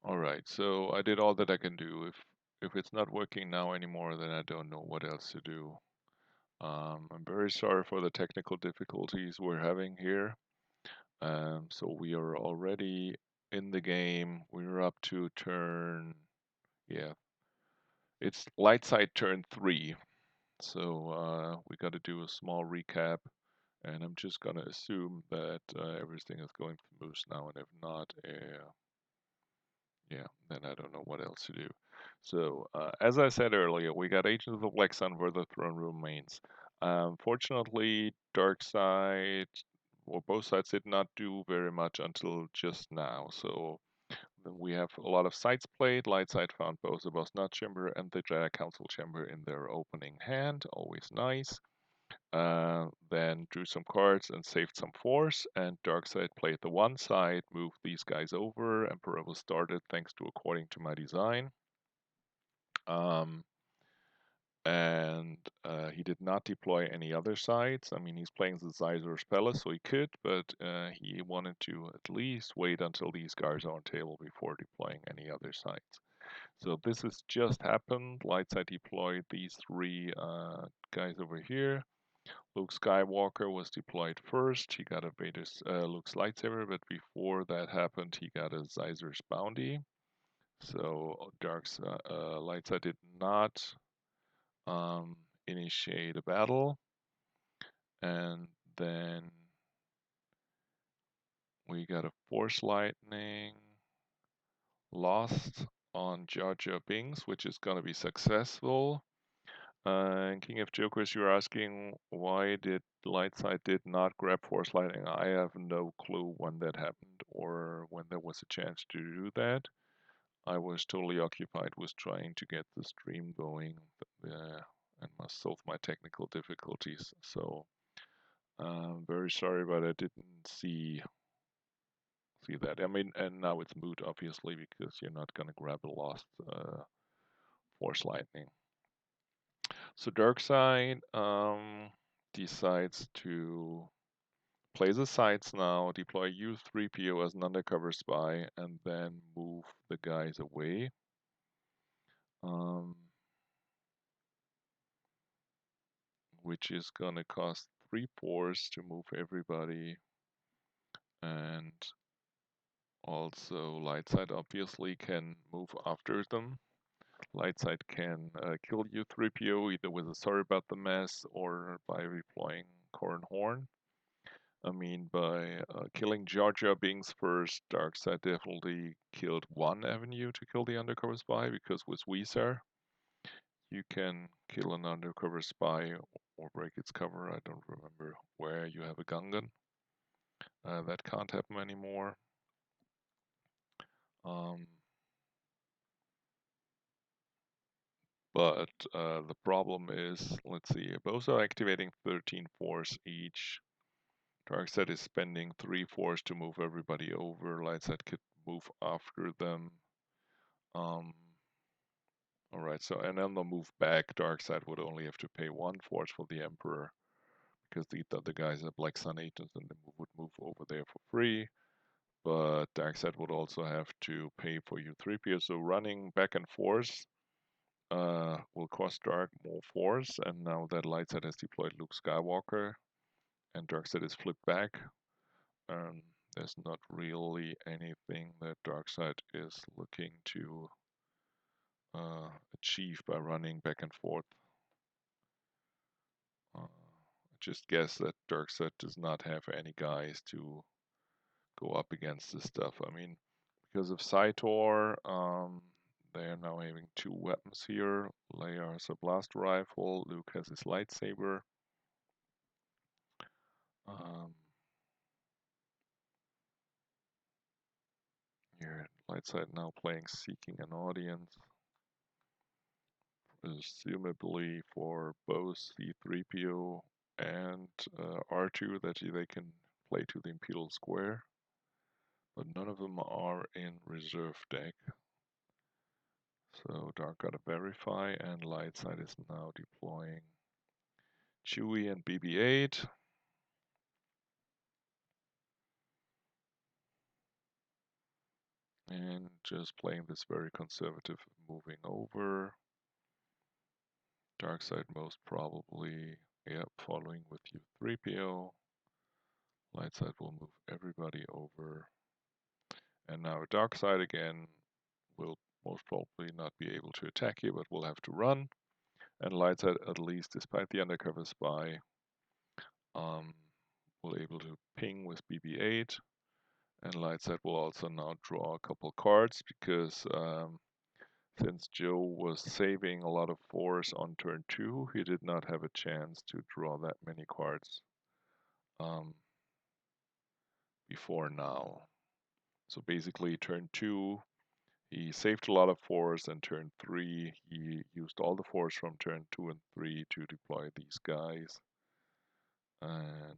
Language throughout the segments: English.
All right, so I did all that I can do. If it's not working now anymore, then I don't know what else to do. I'm very sorry for the technical difficulties we're having here. So we are already in the game. We're up to turn, yeah, it's light side turn 3. So we got to do a small recap, and I'm just gonna assume that everything is going smooth now, and if not, yeah, then I don't know what else to do. So, as I said earlier, we got Agents of the Black Sun where the throne room remains. Fortunately, Dark Side, well, both sides did not do very much until just now. So then we have a lot of sides played. Light side found both the Boss Nut Chamber and the Jedi Council Chamber in their opening hand. Always nice. Then drew some cards and saved some force, and Darkseid played the one side, moved these guys over. Emperor was started thanks to according to my design. Um, and he did not deploy any other sides. I mean, he's playing the Zizor's Palace, so he could, but he wanted to at least wait until these guys are on table before deploying any other sides. So this has just happened. Lightside deployed these three guys over here. Luke Skywalker was deployed first. He got a Luke's lightsaber, but before that happened, he got a Zizor's bounty. So Lightside did not um, initiate a battle. And then we got a Force Lightning lost on Jar Jar Binks, which is going to be successful. King of Jokers, you're asking why did Lightside did not grab Force Lightning. I have no clue when that happened or when there was a chance to do that. I was totally occupied with trying to get the stream going and must solve my technical difficulties. So I'm very sorry, but I didn't see that. I mean, and now it's moot, obviously, because you're not going to grab a lost Force Lightning. So Darkseid decides to play the sides now, deploy U3PO as an undercover spy, and then move the guys away. Which is gonna cost 3 force to move everybody, and also Lightside obviously can move after them. Lightside can kill U3PO either with a sorry about the mess or by deploying Corn Horn. I mean, by killing Jar Jar Binks first, Darkseid definitely killed one avenue to kill the undercover spy, because with Weezer, you can kill an undercover spy or break its cover. I don't remember where you have a Gungan. That can't happen anymore. Um, but the problem is, let's see, both are activating 13 force each. Darkseid is spending 3 force to move everybody over. Lightside could move after them. Alright, so and then they'll move back. Darkseid would only have to pay 1 force for the Emperor, because the other guys are Black Sun agents and they would move over there for free. But Darkseid would also have to pay for U3PO, so running back and forth will cost Dark more force, and now that Lightside has deployed Luke Skywalker and Darkseid is flipped back, there's not really anything that Darkseid is looking to achieve by running back and forth. I just guess that Darkseid does not have any guys to go up against this stuff. I mean, because of Saitor, they are now having 2 weapons here. Leia has a blaster rifle, Luke has his lightsaber. Here, Lightside now playing Seeking an Audience, presumably for both C3PO and R2 that they can play to the Imperial Square, but none of them are in reserve deck. So Dark got to verify, and Lightside is now deploying Chewie and BB-8. And just playing this very conservative, moving over. Dark side most probably, yep, following with U3PO. Light side will move everybody over. And now dark side again will most probably not be able to attack you, but will have to run. And light side, at least despite the undercover spy, um, will able to ping with BB-8. And light side will also now draw a couple cards because since Joe was saving a lot of force on turn 2, he did not have a chance to draw that many cards um, before now. So basically, turn 2, he saved a lot of force, and turn 3, he used all the force from turn 2 and 3 to deploy these guys, and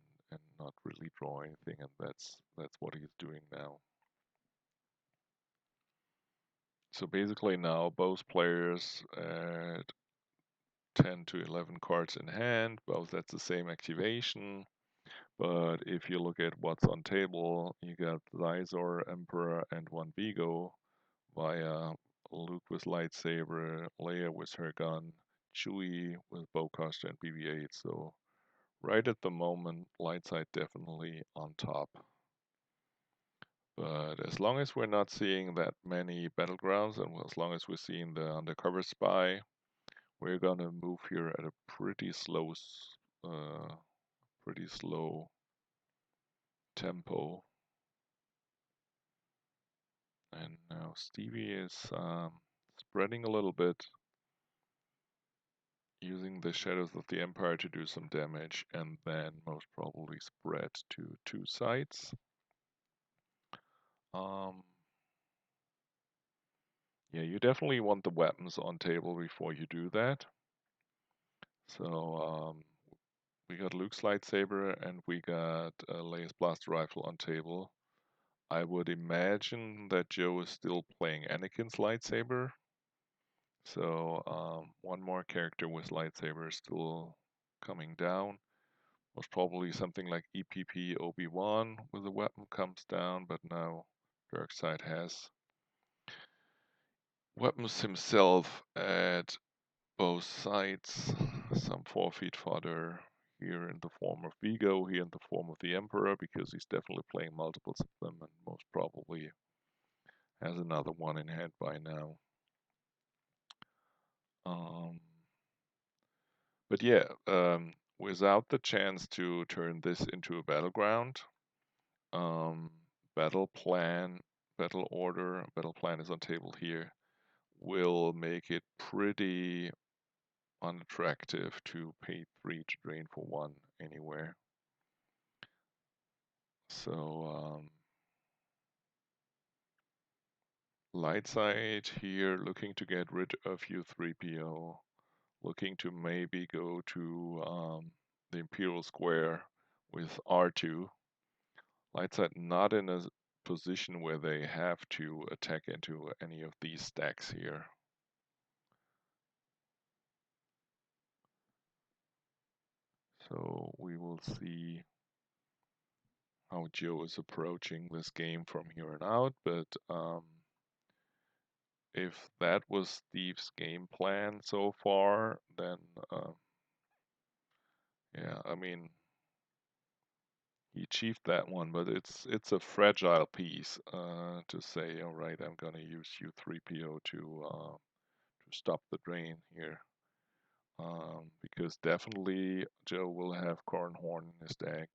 not really draw anything, and that's what he's doing now. So basically now both players at 10 to 11 cards in hand, both at the same activation. But if you look at what's on table, you got Zizor, Emperor, and one Vigo via Luke with lightsaber, Leia with her gun, Chewie with bowcaster and BB-8. So right at the moment, light side definitely on top. But as long as we're not seeing that many battlegrounds, and as long as we're seeing the undercover spy, we're gonna move here at a uh, pretty slow tempo. And now Stevie is spreading a little bit, using the Shadows of the Empire to do some damage, and then most probably spread to 2 sides. Um, yeah, you definitely want the weapons on table before you do that. So we got Luke's lightsaber and we got Leia's blaster rifle on table. I would imagine that Joe is still playing Anakin's lightsaber. So one more character with lightsaber is still coming down. Most probably something like EPP Obi-Wan with a weapon comes down, but now Darkseid has weapons himself at both sides. Some forfeit fodder here in the form of Vigo, here in the form of the Emperor, because he's definitely playing multiples of them and most probably has another one in hand by now. Um, but yeah, without the chance to turn this into a battleground, um, battle plan, battle order, battle plan is on table here, will make it pretty unattractive to pay 3 to drain for 1 anywhere. So light side here looking to get rid of U3PO, looking to maybe go to the Imperial Square with R2. Light side not in a position where they have to attack into any of these stacks here. So we will see how Joe is approaching this game from here on out, but if that was Steve's game plan so far, then yeah, I mean he achieved that one, but it's a fragile piece to say, all right, I'm gonna use U3PO to stop the drain here, because definitely Joe will have Cornhorn in his deck.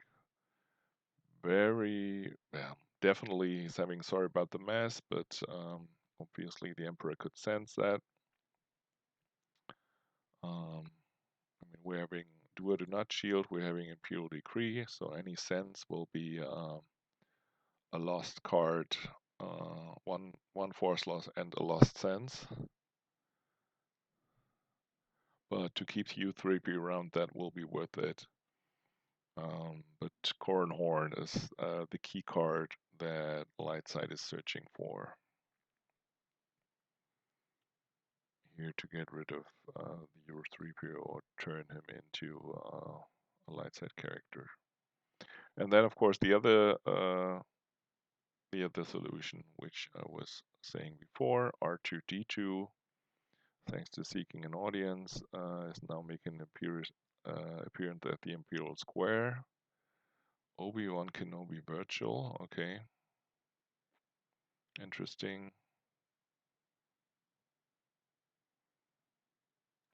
Very, yeah, definitely he's having sorry about the mess, but obviously the Emperor could sense that. I mean, we're having do or do not shield, we're having Imperial Decree, so any sense will be a lost card, one force loss and a lost sense. But to keep U3P around, that will be worth it. But Cornhorn is the key card that Lightside is searching for here to get rid of the Euro 3PO or turn him into a Lightside character. And then, of course, the other the solution, which I was saying before. R2, D2, thanks to seeking an audience, is now making an appearance at the imperial square. Obi-Wan Kenobi virtual, okay. Interesting.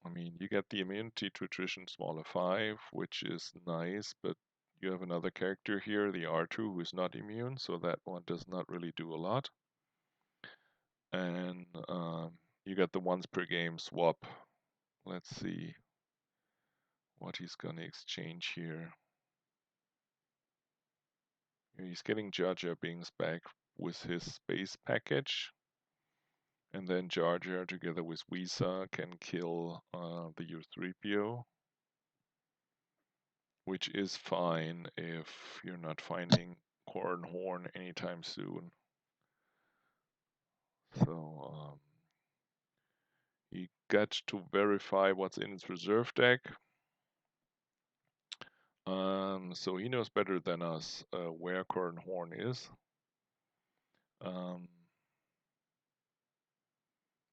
I mean, you get the immunity to attrition smaller 5, which is nice, but you have another character here, the R2, who is not immune, so that one does not really do a lot. And you get the once per game swap. Let's see what he's gonna exchange here. He's getting Jar Jar Binks back with his space package. And then Jar Jar together with Visa can kill the U3PO. Which is fine if you're not finding Corn Horn anytime soon. So he got to verify what's in his reserve deck. So he knows better than us where Corn Horn is.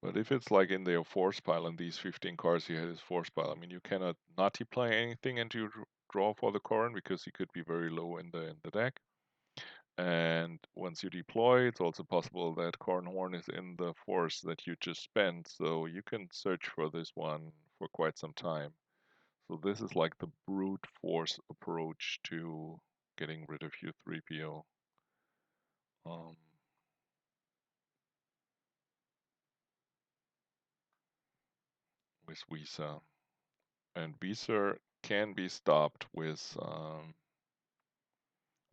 But if it's like in their force pile and these 15 cards he had his force pile, I mean you cannot not deploy anything into your draw for the Corn because he could be very low in the deck. And once you deploy, it's also possible that Cornhorn is in the force that you just spent, so you can search for this one for quite some time. So this is like the brute force approach to getting rid of U3PO. With Visa. And Visa can be stopped with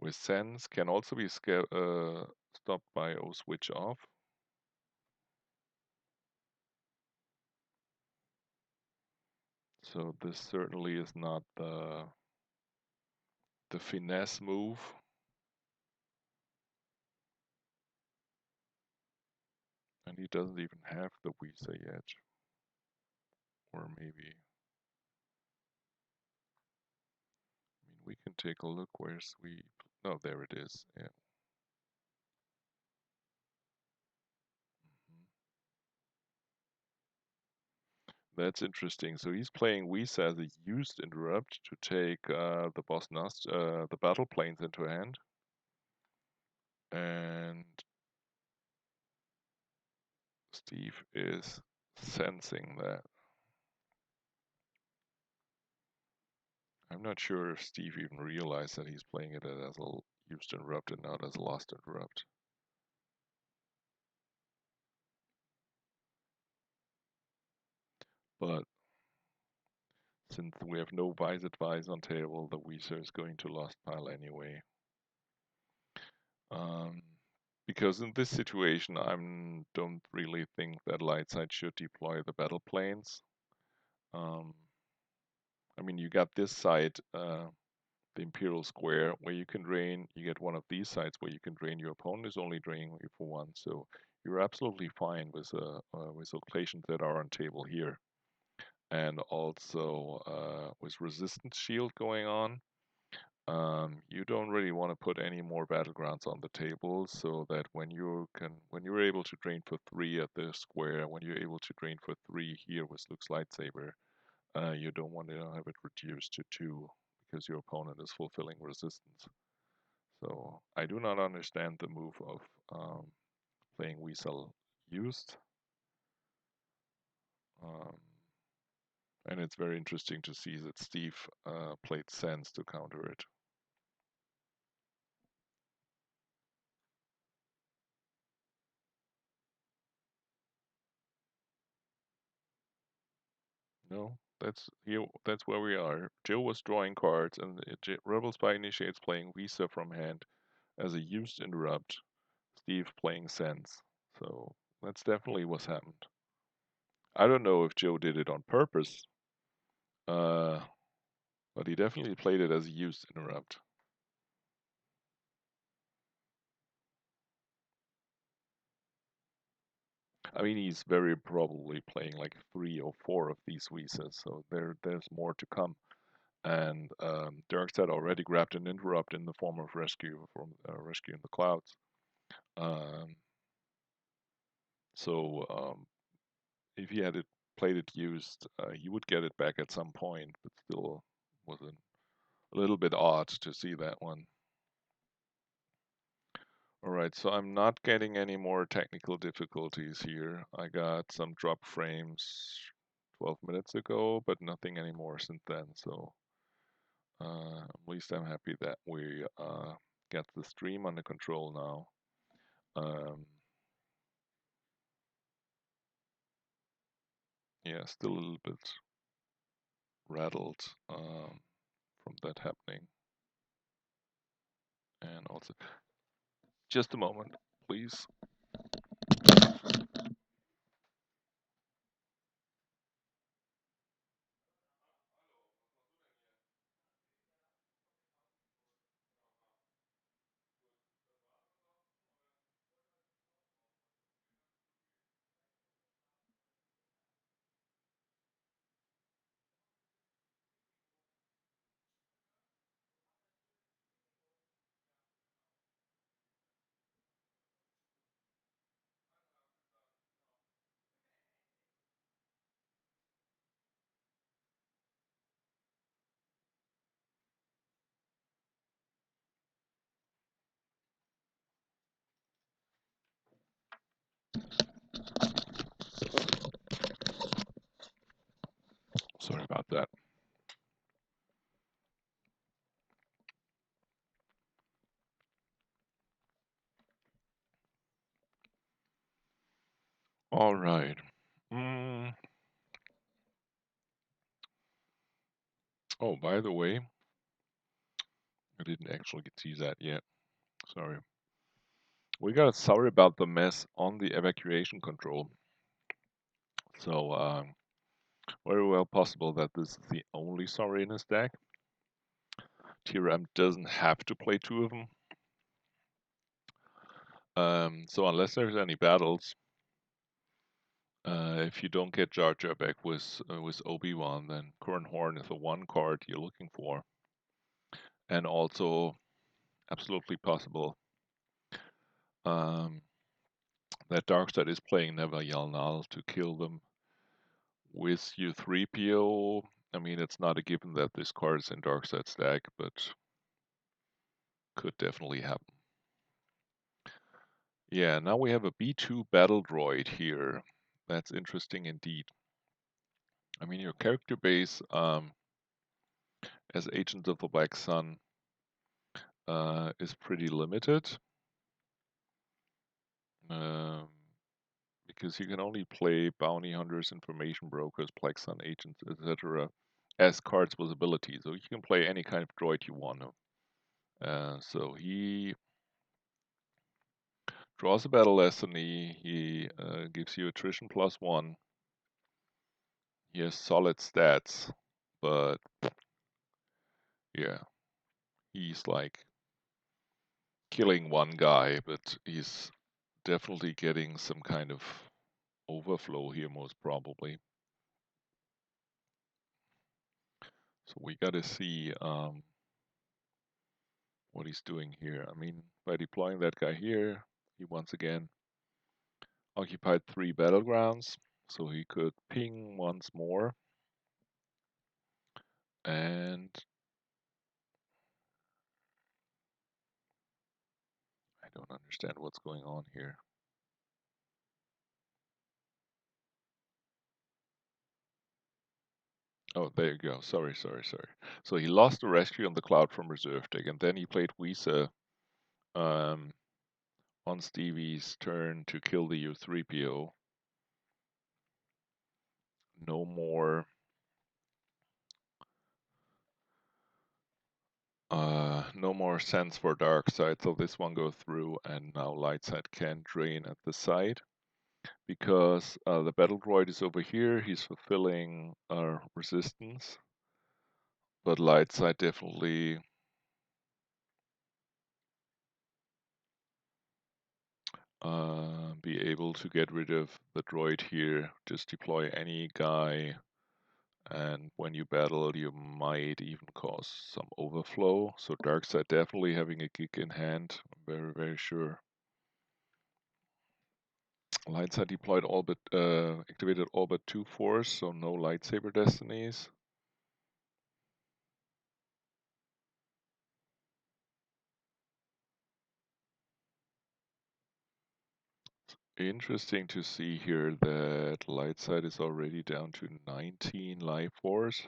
Sense, can also be stopped by O switch off. So this certainly is not the finesse move. And he doesn't even have the Visa yet. Or maybe. I mean, we can take a look where sweep. Oh, there it is. Yeah. That's interesting. So he's playing Visa as a used interrupt to take the battle planes into hand. And Steve is sensing that. I'm not sure if Steve even realized that he's playing it as a used interrupt and not as a lost interrupt. But since we have no Vice Advise on table, the Visa is going to lost pile anyway. Because in this situation, I don't really think that Lightside should deploy the battle planes. I mean, you got this side, the Imperial Square, where you can drain. You get one of these sides where you can drain. Your opponent is only draining you for one, so you're absolutely fine with locations that are on table here, and also with Resistance Shield going on. You don't really want to put any more battlegrounds on the table, so that when you're able to drain for 3 at the square, when you're able to drain for 3 here with Luke's lightsaber, you don't want to have it reduced to 2 because your opponent is fulfilling resistance. So I do not understand the move of playing Weasel used. And it's very interesting to see that Steve played Sense to counter it. No, that's where we are. Joe was drawing cards, and Rebel Spy initiates playing Visa from hand as a used interrupt. Steve playing Sense. So that's definitely what's happened. I don't know if Joe did it on purpose, but he definitely played it as a used interrupt. I mean, he's very probably playing like 3 or 4 of these Visas, so there's more to come. And Darkseid already grabbed an interrupt in the form of Rescue from Rescue in the Clouds. Um, so if he had it played it used, he would get it back at some point, but still was a little bit odd to see that one. All right, so I'm not getting any more technical difficulties here. I got some drop frames 12 minutes ago, but nothing anymore since then. So at least I'm happy that we get the stream under control now. Yeah, still a little bit rattled from that happening. And also, just a moment, please. Sorry about that. All right. Oh, by the way, I didn't actually get to use that yet. Sorry. We got sorry about the mess on the evacuation control. So, very well possible that this is the only sorry in his deck. TRM doesn't have to play two of them. So unless there's any battles, if you don't get Jar Jar back with Obi-Wan, then Corran Horn is the one card you're looking for. And also, absolutely possible that Darkseid is playing Never Yalnal to kill them with U3PO. I mean, it's not a given that this card is in Darkseid's deck, but could definitely happen. Yeah, now we have a B2 battle droid here. That's interesting indeed. I mean, your character base as Agents of the Black Sun is pretty limited. Um, because you can only play bounty hunters, information brokers, Black Sun agents, etc. as cards with abilities. So you can play any kind of droid you want to. So he draws a battle destiny. He gives you attrition +1. He has solid stats, but yeah, he's like killing one guy, but he's definitely getting some kind of overflow here, most probably. So we got to see what he's doing here. I mean, by deploying that guy here, he once again occupied 3 battlegrounds, so he could ping once more. And I don't understand what's going on here. Oh, there you go. Sorry. So he lost the rescue on the Cloud from reserve deck, and then he played Wisa on Stevie's turn to kill the U3PO. No more no more sense for Darkseid, so this one goes through, and now Lightside can drain at the side. Because the battle droid is over here, he's fulfilling resistance. But Lightside definitely be able to get rid of the droid here. Just deploy any guy, and when you battle, you might even cause some overflow. So Darkseid definitely having a gig in hand, I'm very, very sure. Light side deployed all but activated all but 2 force, so no lightsaber destinies. Interesting to see here that light side is already down to 19 life force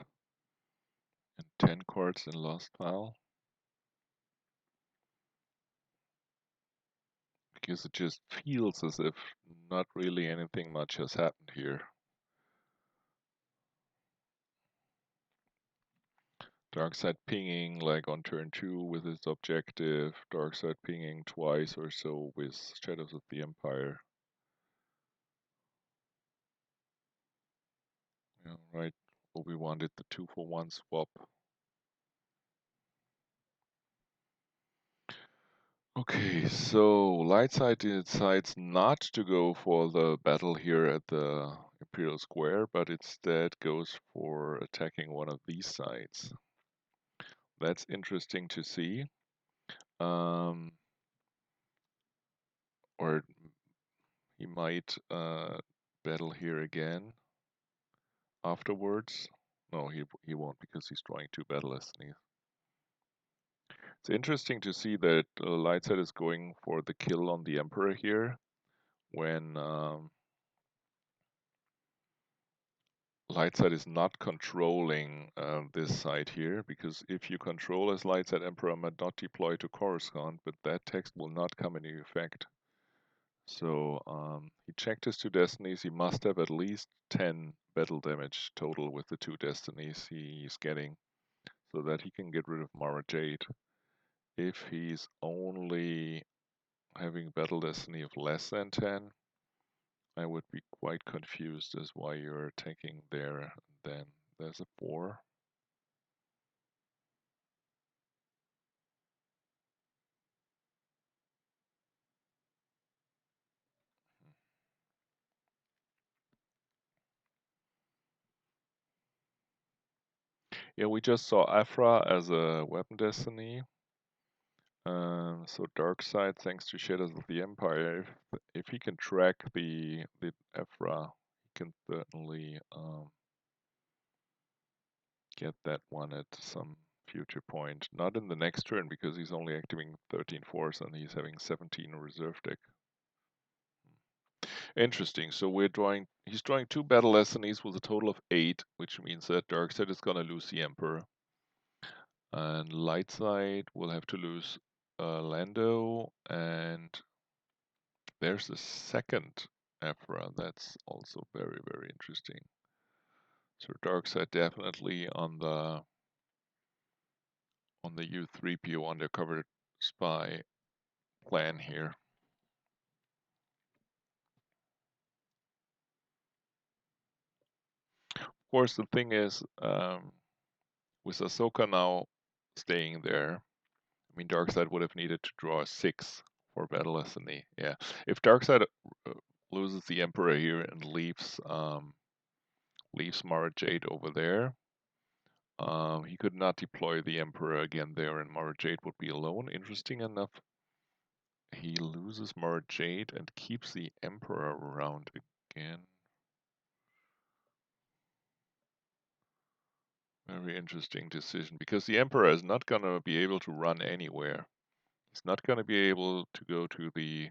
and 10 cards in lost pile. Because it just feels as if not really anything much has happened here. Darkside pinging like on turn 2 with its objective, Darkside pinging twice or so with Shadows of the Empire. Yeah, right, Obi-Wan did the 2-for-1 swap. Okay, so Lightside decides not to go for the battle here at the Imperial Square, but instead goes for attacking one of these sides. That's interesting to see. Or he might battle here again afterwards. No, he won't because he's drawing 2 battle destinies. It's interesting to see that Lightside is going for the kill on the Emperor here when Lightside is not controlling this side here, because if you control as Lightside Emperor might not deploy to Coruscant, but that text will not come into effect. So he checked his 2 destinies. He must have at least 10 battle damage total with the 2 destinies he's getting, so that he can get rid of Mara Jade. If he's only having battle destiny of less than 10, I would be quite confused as why you're attacking there. Then there's a 4. Yeah, we just saw Afra as a weapon destiny. So dark side, thanks to Shadows of the Empire, if he can track the Afra, he can certainly get that one at some future point. Not in the next turn because he's only activating 13 force and he's having 17 reserve deck. Interesting. So he's drawing 2 battle destinies with a total of 8, which means that Darkseid is gonna lose the Emperor. And Lightside will have to lose Lando, and there's a second Aphra. That's also very, very interesting. So Darkseid definitely on the U3PO undercover spy plan here. Of course, the thing is, with Ahsoka now staying there, I mean, Darkseid would have needed to draw a 6 for Battle Destiny. Yeah, if Darkseid loses the Emperor here and leaves Mara Jade over there, he could not deploy the Emperor again there, and Mara Jade would be alone. Interesting enough, he loses Mara Jade and keeps the Emperor around again. Very interesting decision, because the Emperor is not going to be able to run anywhere. He's not going to be able to go to the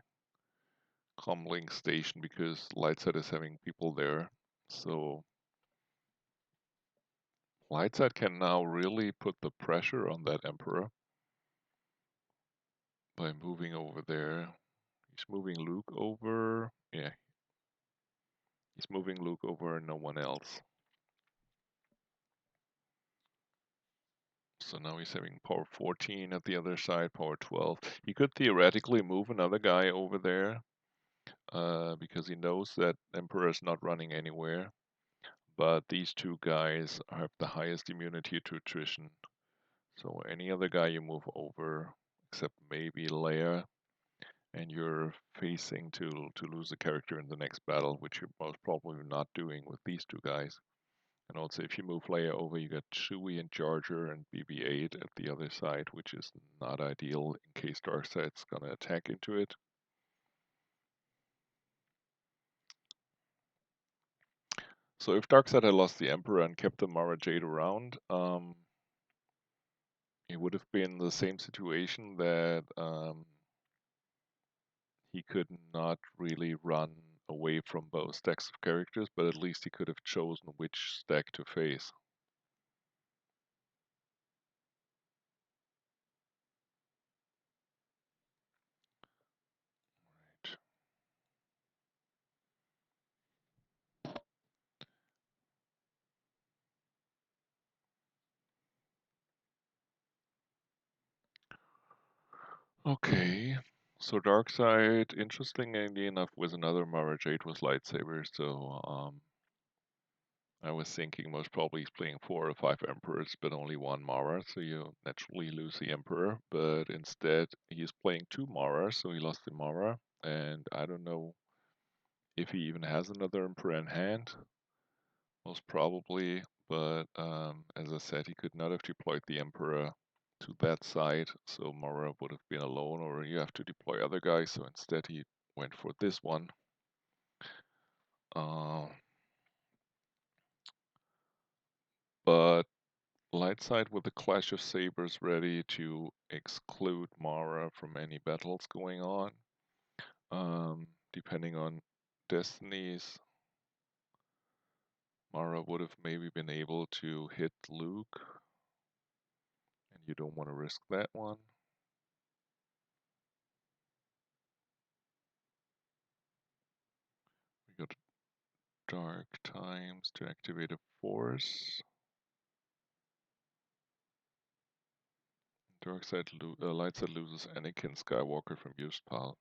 comlink station because Lightside is having people there. So Lightside can now really put the pressure on that Emperor by moving over there. He's moving Luke over. Yeah, he's moving Luke over and no one else. So now he's having power 14 at the other side, power 12. He could theoretically move another guy over there because he knows that Emperor is not running anywhere. But these 2 guys have the highest immunity to attrition. So any other guy you move over, except maybe Leia, and you're facing to lose a character in the next battle, which you're most probably not doing with these 2 guys. And also, if you move Leia over, you got Chewie and Jar Jar and BB-8 at the other side, which is not ideal in case Darkseid's gonna attack into it. So if Darkseid had lost the Emperor and kept the Mara Jade around, he would have been in the same situation that he could not really run away from both stacks of characters, but at least he could have chosen which stack to face. Right. Okay, so Darkseid, interestingly enough, with another Mara Jade was lightsaber, so I was thinking most probably he's playing 4 or 5 Emperors, but only 1 Mara, so you naturally lose the Emperor. But instead, he's playing 2 Mara, so he lost the Mara, and I don't know if he even has another Emperor in hand, most probably. But as I said, he could not have deployed the Emperor to that side, so Mara would have been alone, or you have to deploy other guys. So instead, he went for this one. But light side with the Clash of Sabers ready to exclude Mara from any battles going on. Depending on destinies, Mara would have maybe been able to hit Luke, and you don't want to risk that one. We got Dark Times to activate a force. Light side loses Anakin Skywalker from used pal.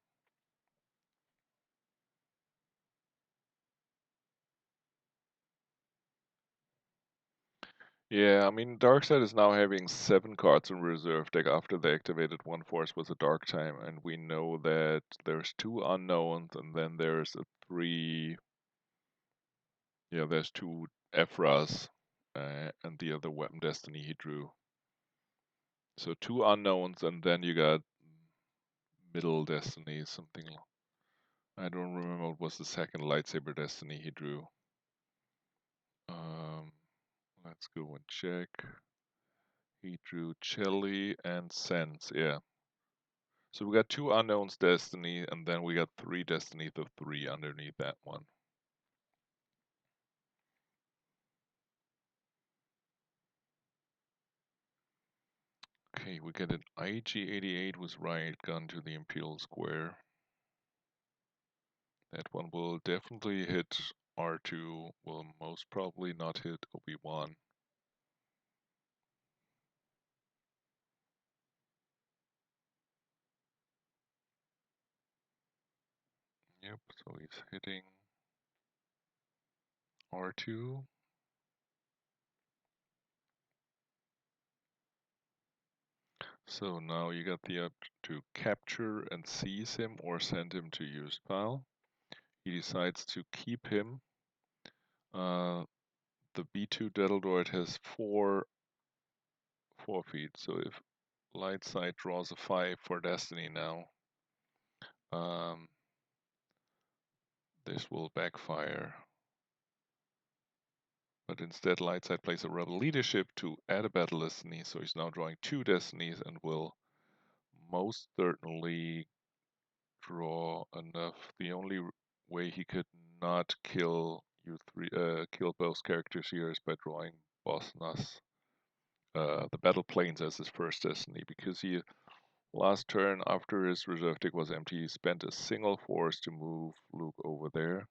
Yeah, I mean, Darkseid is now having 7 cards in reserve deck after they activated one force with a Dark Time, and we know that there's 2 unknowns, and then there's a 3. Yeah, there's 2 Ephras, and the other Weapon Destiny he drew. So 2 unknowns, and then you got Middle Destiny, something. I don't remember what was the second Lightsaber Destiny he drew. Let's go and check. He drew Chili and Sense, yeah. So we got 2 unknowns Destiny, and then we got 3 Destinies of 3 underneath that one. Okay, we get an IG-88 with Riot Gun to the Imperial Square. That one will definitely hit R2, will most probably not hit Obi-Wan. Yep, so he's hitting R2. So now you got the option to capture and seize him or send him to used pile. He decides to keep him. The B2 Dettle Droid has 4 feet, so if light side draws a 5 for Destiny now, this will backfire. But instead, light side plays a Rebel Leadership to add a Battle Destiny, so he's now drawing 2 Destinies and will most certainly draw enough. The only way he could not kill kill both characters here is by drawing Boss Nass, the Battle Planes as his first Destiny, because he last turn after his reserve deck was empty, he spent a single force to move Luke over there,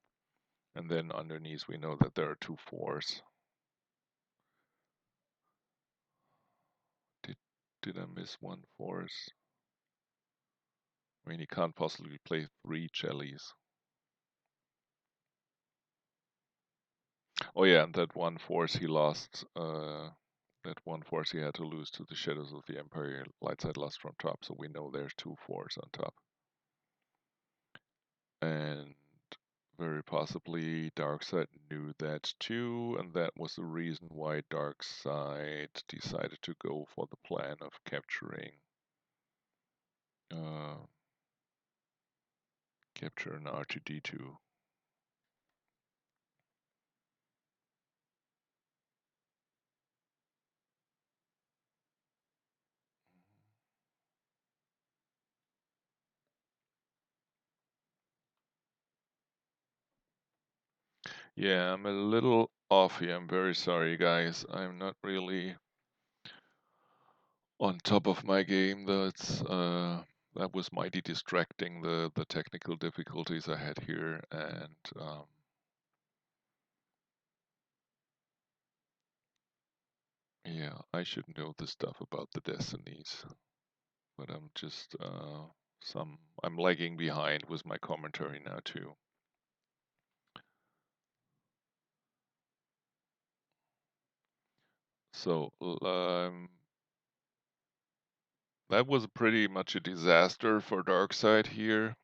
and then underneath we know that there are 2 4s. Did I miss 1 force? I mean, he can't possibly play 3 jellies. Oh yeah, and that 1 force he lost, that 1 force he had to lose to the Shadows of the Empire, Lightside lost from top, so we know there's 2 4s on top. And very possibly Darkseid knew that too, and that was the reason why Darkseid decided to go for the plan of capturing capture an R2D2. Yeah, I'm a little off here. I'm very sorry, guys. I'm not really on top of my game. That was mighty distracting, the technical difficulties I had here, and yeah, I should know the stuff about the destinies, but I'm just I'm lagging behind with my commentary now too. So that was pretty much a disaster for Darkseid here.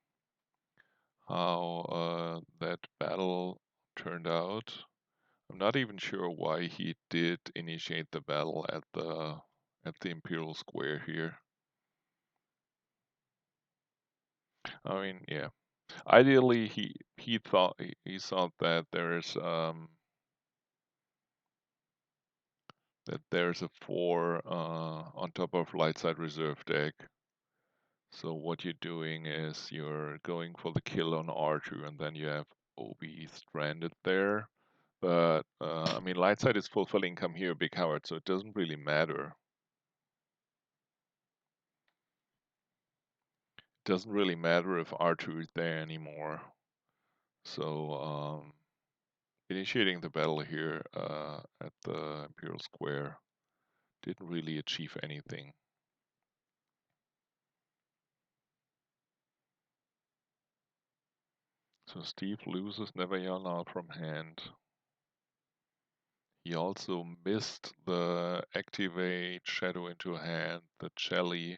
How that battle turned out. I'm not even sure why he did initiate the battle at the Imperial Square here. I mean, yeah. Ideally, he thought that there's a 4 on top of Lightside Reserve deck. So what you're doing is you're going for the kill on R2, and then you have OB stranded there. But I mean, Lightside is fulfilling come here, Big Howard, so it doesn't really matter. It doesn't really matter if R2 is there anymore. So initiating the battle here at the Imperial Square didn't really achieve anything. So Steve loses Never Yawn Out from hand. He also missed the activate Shadow into Hand, the Jelly,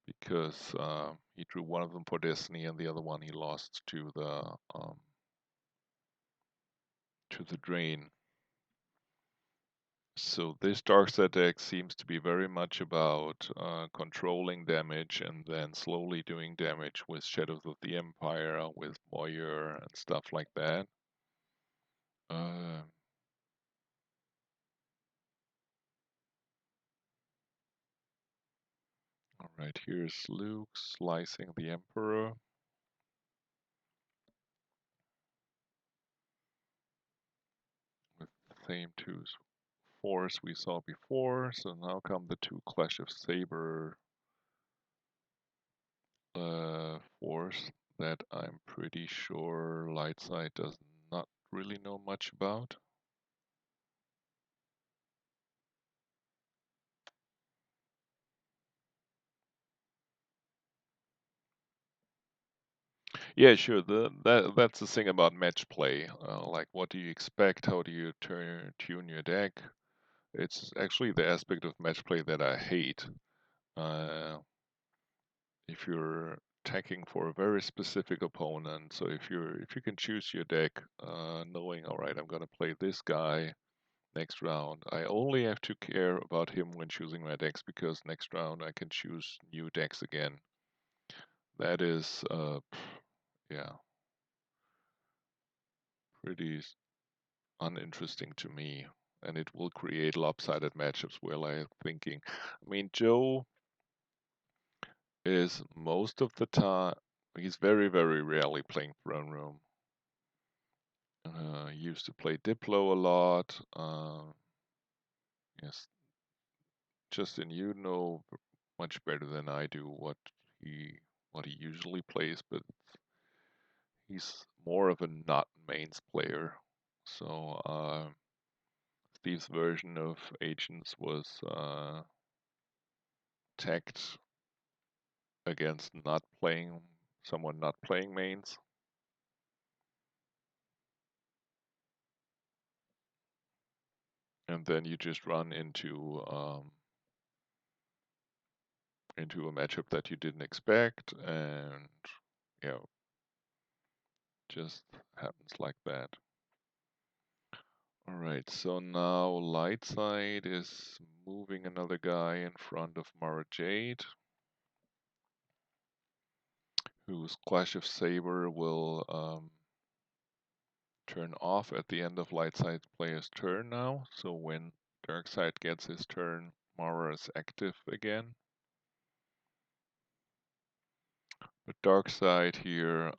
because he drew one of them for Destiny and the other one he lost to the Drain. So this Darkseid deck seems to be very much about controlling damage and then slowly doing damage with Shadows of the Empire, with Warrior and stuff like that. Uh, Alright, here's Luke slicing the Emperor. With the same two force we saw before, so now come the two Clash of Saber force that I'm pretty sure Lightside does not really know much about. Yeah, sure. That's the thing about match play. Like, what do you expect? How do you tune your deck? It's actually the aspect of match play that I hate. Uh, if you're attacking for a very specific opponent, so if you can choose your deck, knowing, all right, I'm gonna play this guy next round. I only have to care about him when choosing my decks because next round I can choose new decks again. That is, yeah, pretty uninteresting to me, and it will create lopsided matchups where I'm thinking. I mean, Joe is most of the time, he's very, very rarely playing Throne Room. Used to play Diplo a lot. Yes, Justin, you know much better than I do what he usually plays, but he's more of a not mains player. So Steve's version of Agents was tagged against not playing someone not playing mains. And then you just run into a matchup that you didn't expect, and you know, just happens like that. Alright, so now Lightside is moving another guy in front of Mara Jade, whose Clash of Saber will turn off at the end of Lightside's player's turn now. So when Darkseid gets his turn, Mara is active again. But Darkseid here,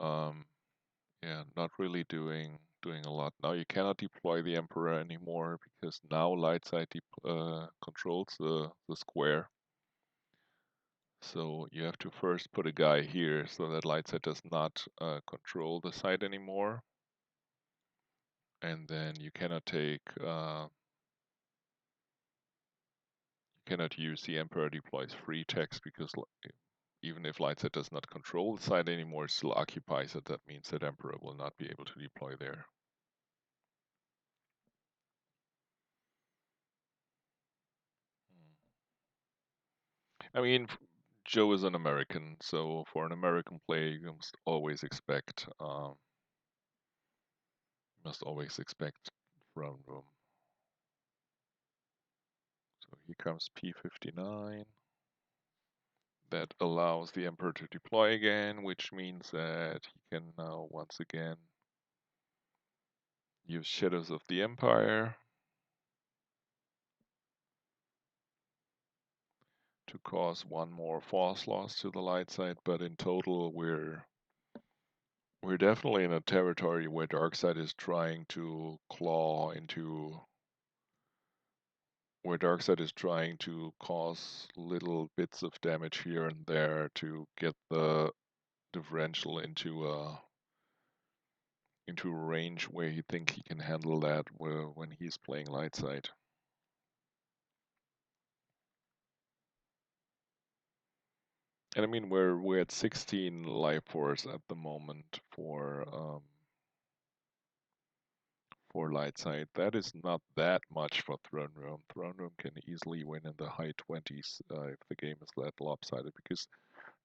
yeah, not really doing doing a lot. Now you cannot deploy the Emperor anymore because now light side controls the square. So you have to first put a guy here so that light side does not control the side anymore. And then you cannot use the Emperor deploys free text because even if light side does not control the side anymore, it still occupies it. That means that Emperor will not be able to deploy there. I mean, Joe is an American, so for an American player, you must always expect throne room. So here comes P59. That allows the Emperor to deploy again, which means that he can now once again use Shadows of the Empire to cause one more force loss to the light side, but in total we're definitely in a territory where Darkseid is trying to claw into, where Darkseid is trying to cause little bits of damage here and there to get the differential into a range where he thinks he can handle that when he's playing light side. And I mean we're at 16 life force at the moment for light side. That is not that much for throne room. Throne room can easily win in the high 20s if the game is that lopsided, because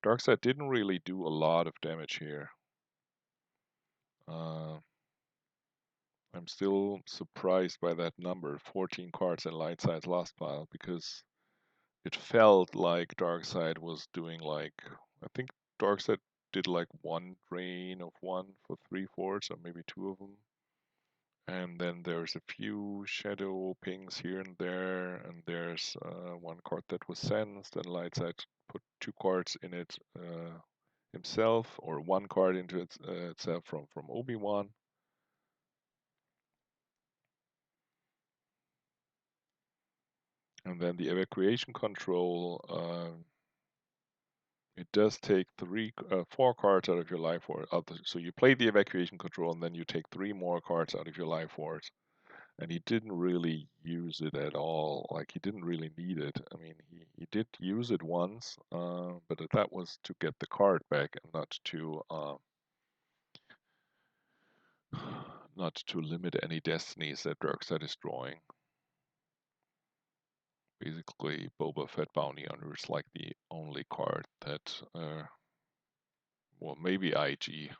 Darkseid didn't really do a lot of damage here. I'm still surprised by that number, 14 cards in light side's last pile, because it felt like Darkseid was doing like, I think Darkseid did like one drain of one for 3/4, or maybe two of them. And then there's a few shadow pings here and there, and there's one card that was sensed, and Lightside put two cards in it himself, or one card into itself from Obi-Wan. And then the evacuation control, it does take 4 cards out of your life force. So you play the evacuation control, and then you take 3 more cards out of your life force. And he didn't really use it at all. Like, he didn't really need it. I mean, he did use it once, but that was to get the card back and not to limit any destinies that Darkseid is drawing. Basically, Boba Fett Bounty Hunter is like the only card that, well, maybe IG.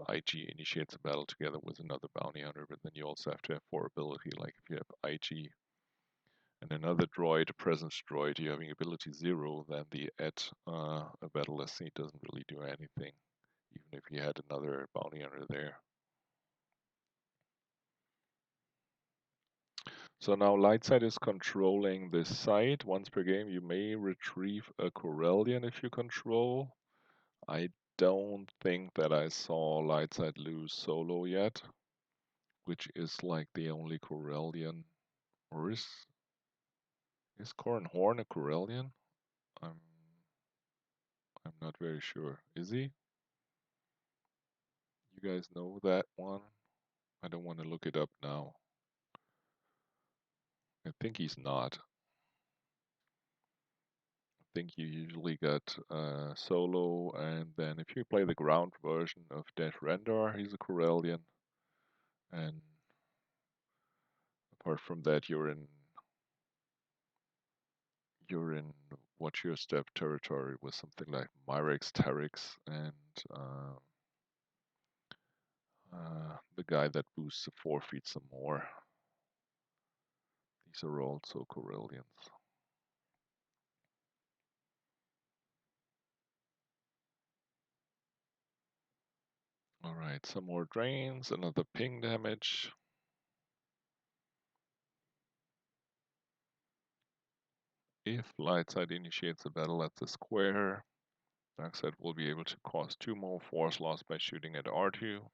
IG initiates a battle together with another bounty hunter, but then you also have to have 4 ability. Like if you have IG and another droid, a presence droid, you're having ability 0, then the add a battle destiny doesn't really do anything, even if you had another bounty hunter there. So now Lightside is controlling this site. Once per game, you may retrieve a Corellian if you control. I don't think that I saw Lightside lose solo yet, which is like the only Corellian. Or is Corran Horn a Corellian? I'm not very sure. Is he? You guys know that one? I don't want to look it up now. I think he's not. I think you usually got solo, and then if you play the ground version of Death Rendar, he's a Corellian. And apart from that, you're in Watch Your Step territory with something like Myrex, Terex, and the guy that boosts the forfeit some more. These are also Corellians. Alright, some more drains, another ping damage. If Lightside initiates a battle at the square, Darkseid will be able to cause 2 more force loss by shooting at R2.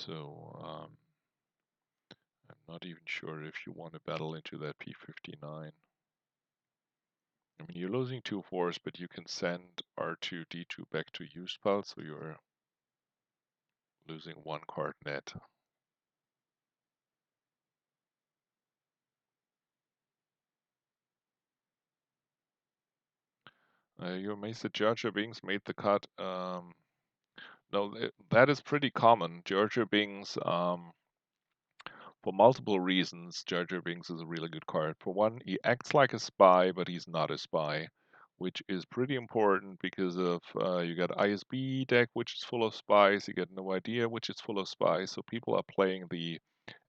So I'm not even sure if you want to battle into that P59. I mean, you're losing 2 force, but you can send R2, D2 back to use spell, so you're losing 1 card net. Your Mesa Jar Jar Binks made the cut. No, that is pretty common. Jar Jar Binks, for multiple reasons, Jar Jar Binks is a really good card. For one, he acts like a spy, but he's not a spy, which is pretty important because of you got ISB deck, which is full of spies. You get No Idea, which is full of spies. So people are playing the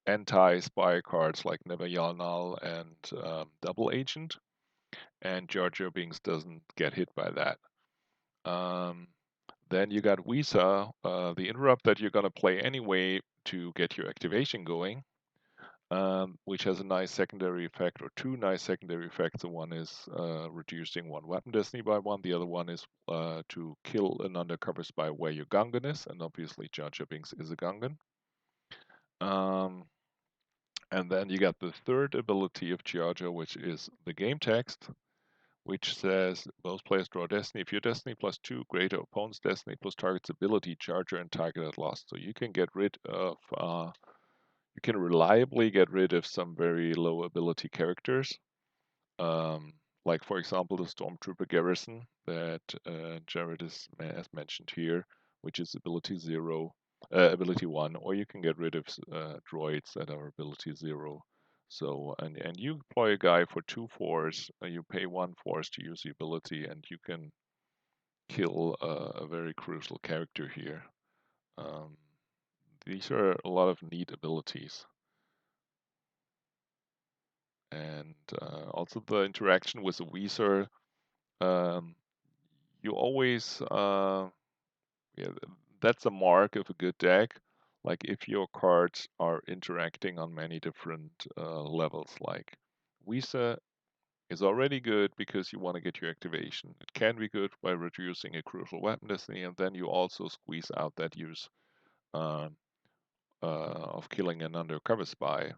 anti-spy cards like Never Null and Double Agent, and Jar Jar Binks doesn't get hit by that. Then you got Visa, the interrupt that you're going to play anyway to get your activation going, which has a nice secondary effect, or two nice secondary effects. The one is reducing one weapon destiny by one. The other one is to kill an undercover spy where your Gungan is, and obviously Jar Jar Binks is a Gungan. And then you got the third ability of Jar Jar, which is the game text, which says both players draw destiny. If your destiny +2 greater opponent's destiny plus target's ability, Jar Jar and target at lost. So you can get rid of, you can reliably get rid of some very low ability characters. Like for example, the Stormtrooper Garrison that Jared has mentioned here, which is ability 0, ability 1, or you can get rid of droids that are ability 0. So, and you deploy a guy for 2 force, you pay 1 force to use the ability, and you can kill a very crucial character here. These are a lot of neat abilities. And also the interaction with the Weezer, you always, yeah, that's a mark of a good deck. Like if your cards are interacting on many different levels, like Visa is already good because you want to get your activation. It can be good by reducing a crucial weapon destiny, and then you also squeeze out that use uh, of killing an undercover spy.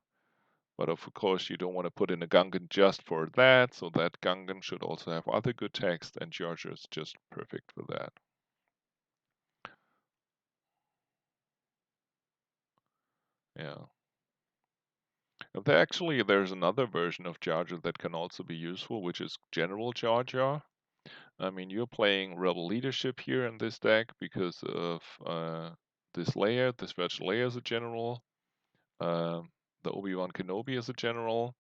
But of course, you don't want to put in a Gungan just for that, so that Gungan should also have other good text, and Jar Jar is just perfect for that. Yeah. And there's another version of Jar Jar that can also be useful, which is General Jar Jar. I mean, you're playing Rebel Leadership here in this deck because of this layer. This virtual layer is a general. The Obi-Wan Kenobi is a general.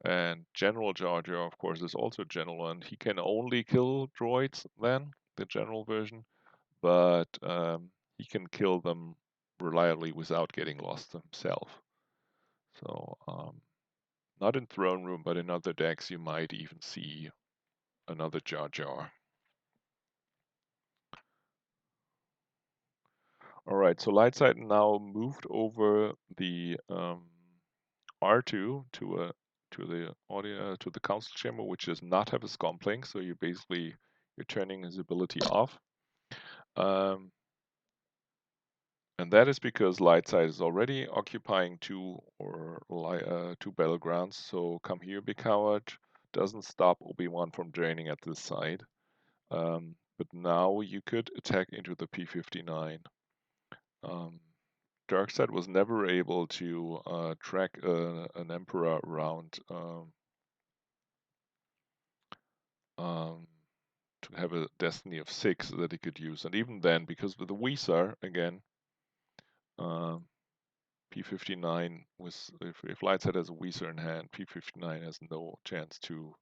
And General Jar Jar, of course, is also general, and he can only kill droids then, the general version, but he can kill them reliably without getting lost himself. So, not in Throne Room, but in other decks, you might even see another Jar Jar. All right, so Lightside now moved over the R2 to the council chamber, which does not have a scomp link. So you're turning his ability off, and that is because Lightside is already occupying two battlegrounds. So come here, big coward. Doesn't stop Obi-Wan from draining at this side. But now you could attack into the P59. Darkseid was never able to track an Emperor around to have a destiny of 6 that he could use. And even then, because with the Weezer, again, P59 was, if Lightside has a Weezer in hand, P59 has no chance to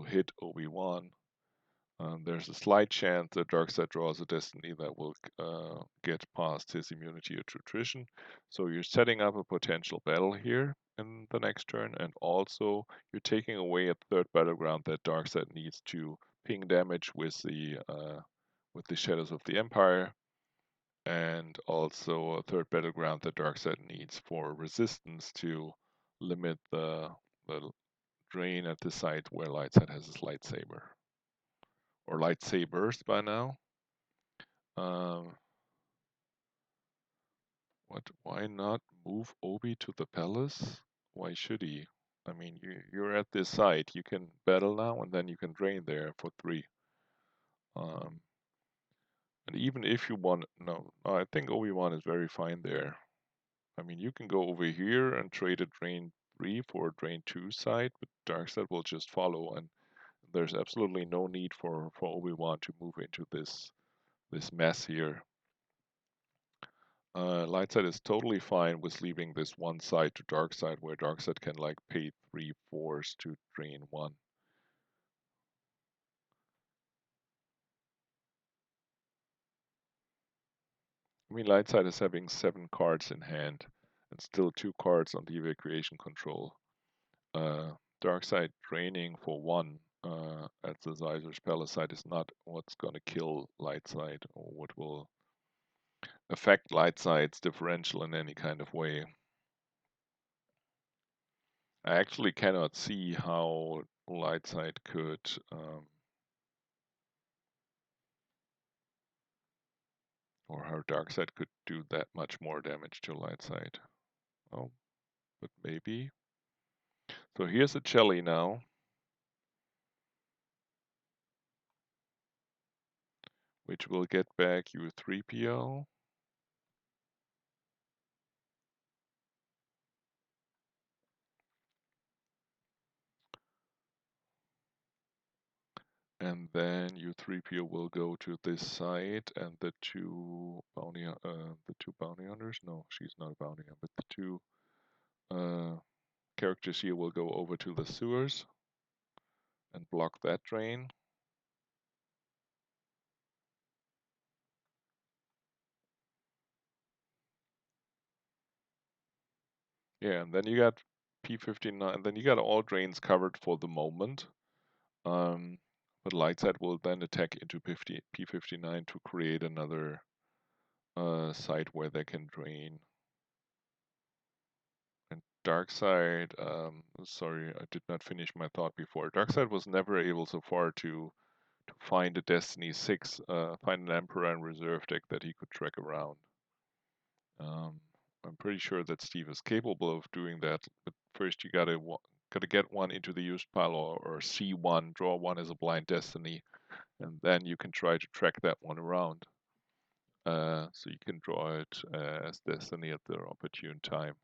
hit Obi-Wan. There's a slight chance that Darkseid draws a destiny that will get past his immunity to attrition. So you're setting up a potential battle here in the next turn, and also you're taking away a third battleground that Darkseid needs to ping damage with the Shadows of the Empire, and also a third battleground that Darkseid needs for resistance to limit the drain at the site where Lightside has his lightsaber. Or lightsabers by now. Um, What? Why not move Obi to the palace? Why should he? I mean, you're at this site. You can battle now, and then you can drain there for 3. Um, and even if you want, no, I think Obi-Wan is very fine there. I mean, you can go over here and trade a drain 3 for a drain 2 site, but Darkseid will just follow, and there's absolutely no need for Obi-Wan to move into this mess here. Lightside is totally fine with leaving this one side to Darkseid, where Darkseid can like pay 3/4 to drain 1. I mean, Lightside is having 7 cards in hand, and still 2 cards on the evacuation control. Darkseid draining for 1 at the Zizer's Palace side is not what's gonna kill Lightside, or what will affect Lightside's differential in any kind of way. I actually cannot see how Lightside could or how Darkseid could do that much more damage to Lightside. Oh, but maybe. So here's a Jelly now. Which will get back your 3PO. And then your 3PO will go to this side, and the two bounty hunters. No, she's not a bounty hunter, but the 2 characters here will go over to the sewers and block that drain. Yeah, and then you got P59. Then you got all drains covered for the moment. But Lightside will then attack into P59 to create another site where they can drain. And Darkseid, sorry, I did not finish my thought before. Darkseid was never able so far to find a Destiny 6, find an Emperor and Reserve deck that he could track around. I'm pretty sure that Steve is capable of doing that, but first you gotta get one into the used pile, or see one, draw one as a blind Destiny, and then you can try to track that one around. So you can draw it as Destiny at the opportune time.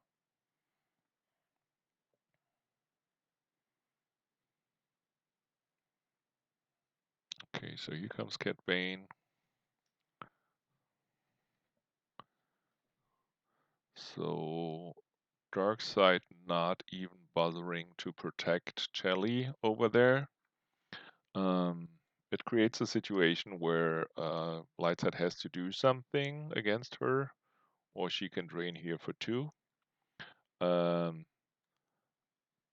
Okay, so here comes Cat Bane. So Darkseid not even bothering to protect Chelly over there. It creates a situation where Lightside has to do something against her, or she can drain here for 2. Um,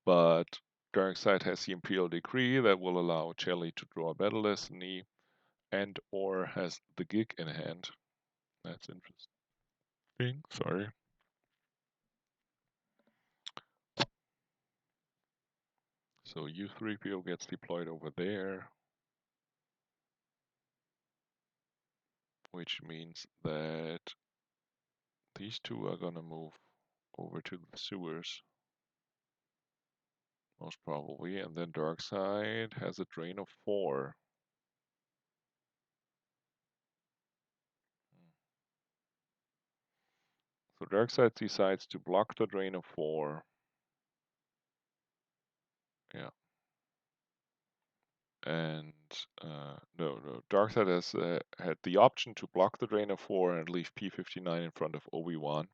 but Darkseid has the Imperial Decree that will allow Chelly to draw a Battle Destiny, and or has the gig in hand. That's interesting. Sorry. So U3PO gets deployed over there, which means that these 2 are gonna move over to the sewers, most probably, and then Darkseid has a drain of 4. So Darkseid decides to block the drain of 4. Yeah. And no, Darkseid has had the option to block the drain of 4 and leave P59 in front of Obi-Wan,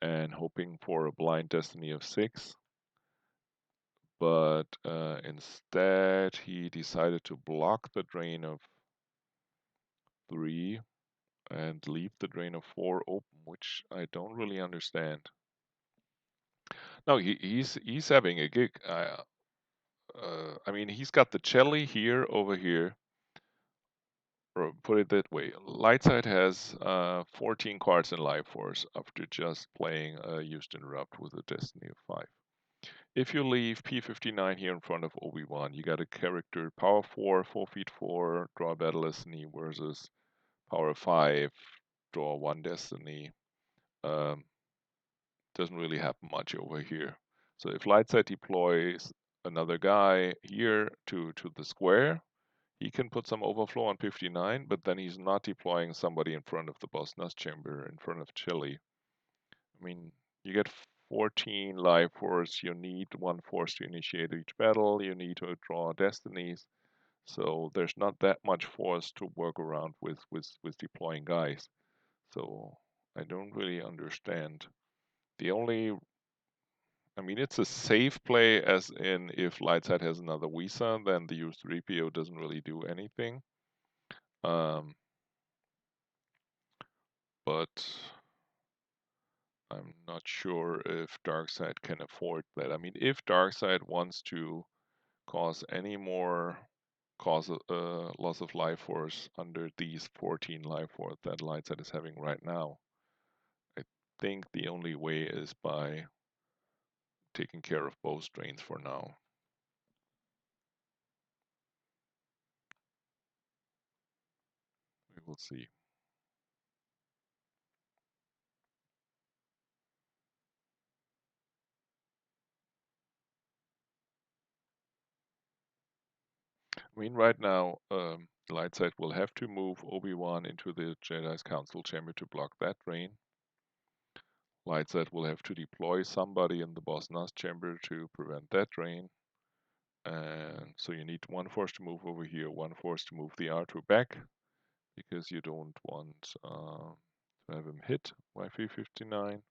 and hoping for a blind destiny of 6. But instead, he decided to block the drain of 3 and leave the drain of 4 open, which I don't really understand. No, he's having a gig. I mean, he's got the Chelly here over here. Or put it that way, Lightside has 14 cards in Life Force after just playing Used Interrupt with a Destiny of 5. If you leave P59 here in front of Obi-Wan, you got a character power 4, 4 feet 4, draw a Battle Destiny versus power 5, draw 1 Destiny. doesn't really happen much over here. So if light side deploys another guy here to the square, he can put some overflow on 59, but then he's not deploying somebody in front of the boss nest chamber, in front of Chili. I mean, you get 14 life force, you need 1 force to initiate each battle, you need to draw destinies, so there's not that much force to work around with deploying guys. So I don't really understand. The only I mean, it's a safe play, as in if Lightside has another Visa, then the used 3PO doesn't really do anything. But I'm not sure if Darkseid can afford that. I mean, if Darkseid wants to cause any more loss of life force under these 14 life force that Lightside is having right now, I think the only way is by taking care of both drains for now. We will see. I mean, right now, Lightside will have to move Obi-Wan into the Jedi's Council chamber to block that drain. Lightside will have to deploy somebody in the Boss Nass chamber to prevent that drain. And so you need 1 force to move over here, 1 force to move the R2 back, because you don't want to have him hit by 359.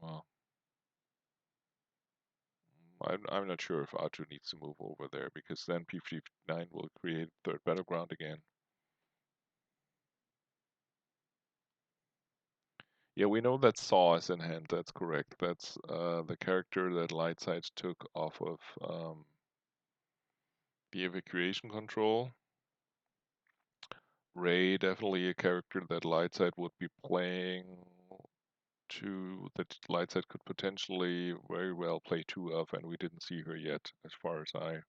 Well, I'm not sure if R2 needs to move over there, because then P59 will create third battleground again. Yeah, we know that Saw is in hand. That's correct. That's the character that Lightside took off of the evacuation control. Ray, definitely a character that Lightside would be playing that Lightside could potentially very well play 2 of, and we didn't see her yet, as far as I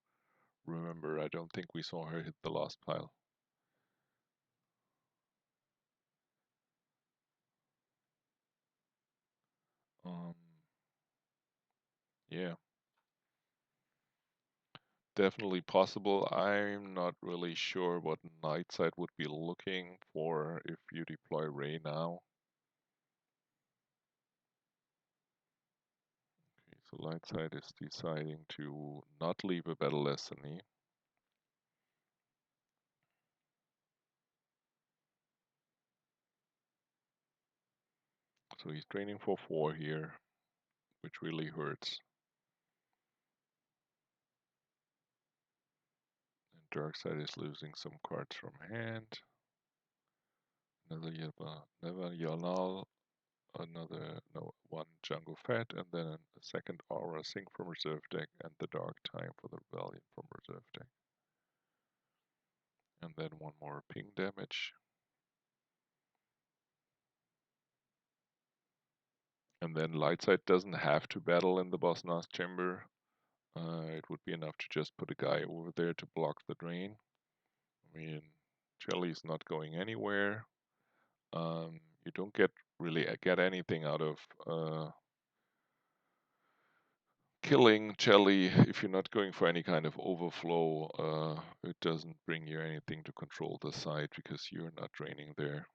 remember. I don't think we saw her hit the last pile. Um, yeah. Definitely possible. I'm not really sure what Nightside would be looking for if you deploy Ray now. Okay, so Lightside is deciding to not leave a battle destiny. So he's training for 4 here, which really hurts. And Darkseid is losing some cards from hand. Another Yanal, one Jungle Fett, and then a second Aura Sync from reserve deck, and the Dark Time for the Rebellion from reserve deck. And then 1 more ping damage. And then Lightside doesn't have to battle in the Boss Nass chamber. It would be enough to just put a guy over there to block the drain. I mean, Jelly's not going anywhere. You don't really get anything out of killing Jelly if you're not going for any kind of overflow. It doesn't bring you anything to control the side because you're not draining there.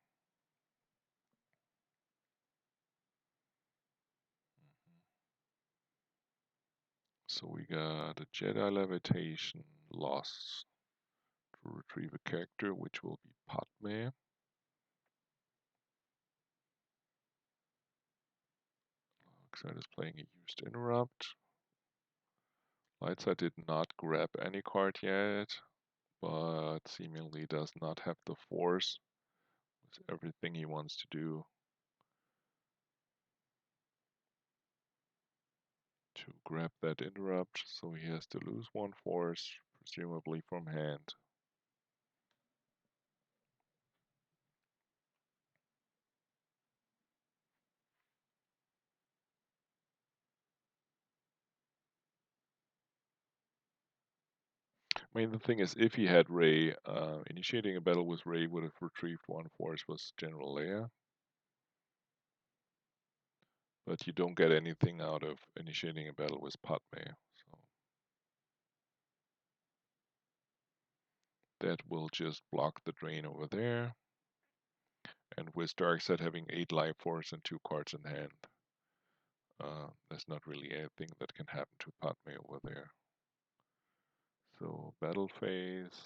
So we got a Jedi Levitation lost to retrieve a character, which will be Padme. Darkseid is playing a used interrupt. Lightside did not grab any card yet, but seemingly does not have the force with everything he wants to do to grab that interrupt, so he has to lose 1 force, presumably from hand. I mean, the thing is, if he had Ray, initiating a battle with Ray would have retrieved 1 force with General Leia. but you don't get anything out of initiating a battle with Padme. So that will just block the drain over there. And with Darkseid having 8 life force and 2 cards in hand, there's not really anything that can happen to Padme over there. So battle phase,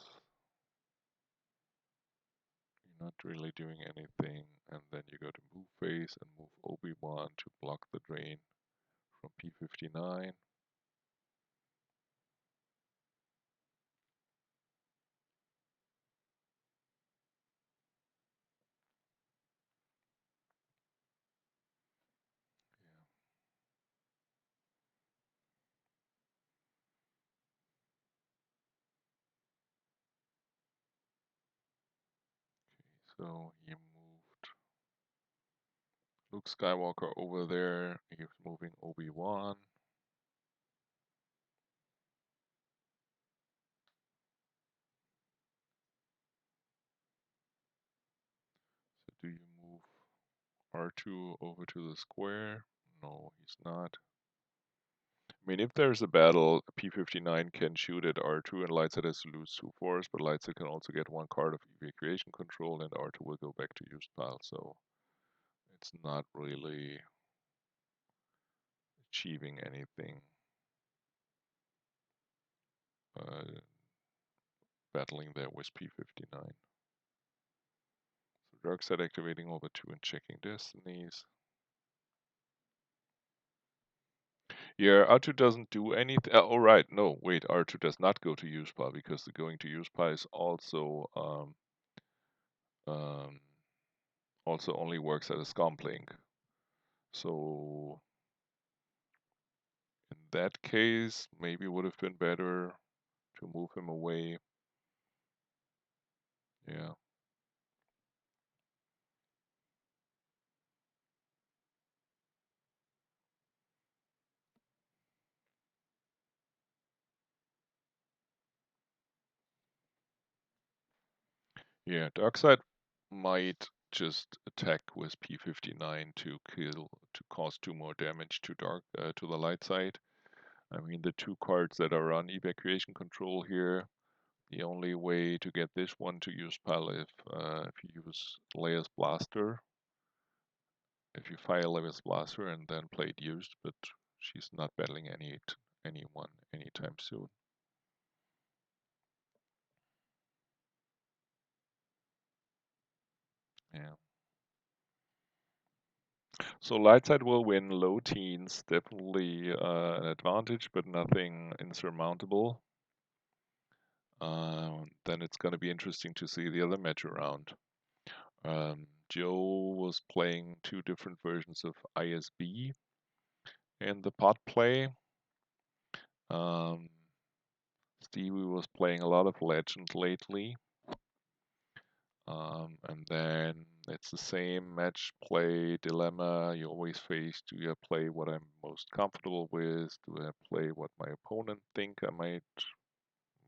you're not really doing anything, and then you go to move phase and move Obi-Wan to block the drain from P59. So he moved Luke Skywalker over there. He's moving Obi-Wan. So do you move R2 over to the square? No, he's not. I mean, if there's a battle, P59 can shoot at R2 and Lightsaid has to lose 2 force, but Lightsaid can also get 1 card of evacuation control and R2 will go back to used pile, so it's not really achieving anything. Battling there with P59. So Darkseid activating over 2 and checking destinies. Yeah, R2 doesn't do anything. Oh, right. No, wait. R2 does not go to use pile because the going to use pile is also also only works at a scomp link. So in that case, maybe it would have been better to move him away. Yeah. Yeah, Darkseid might just attack with P59 to cause 2 more damage to to the light side. I mean, the 2 cards that are on evacuation control here, the only way to get this one to use pile if you use Leia's Blaster. If you fire Leia's Blaster and then play it used, but she's not battling anyone anytime soon. Yeah. So light side will win, low teens, definitely an advantage, but nothing insurmountable. Then it's going to be interesting to see the other match around. Joe was playing 2 different versions of ISB in the pot play. Stevie was playing a lot of Legend lately. And then it's the same match play dilemma. You always face, do I play what I'm most comfortable with? Do I play what my opponent think I might,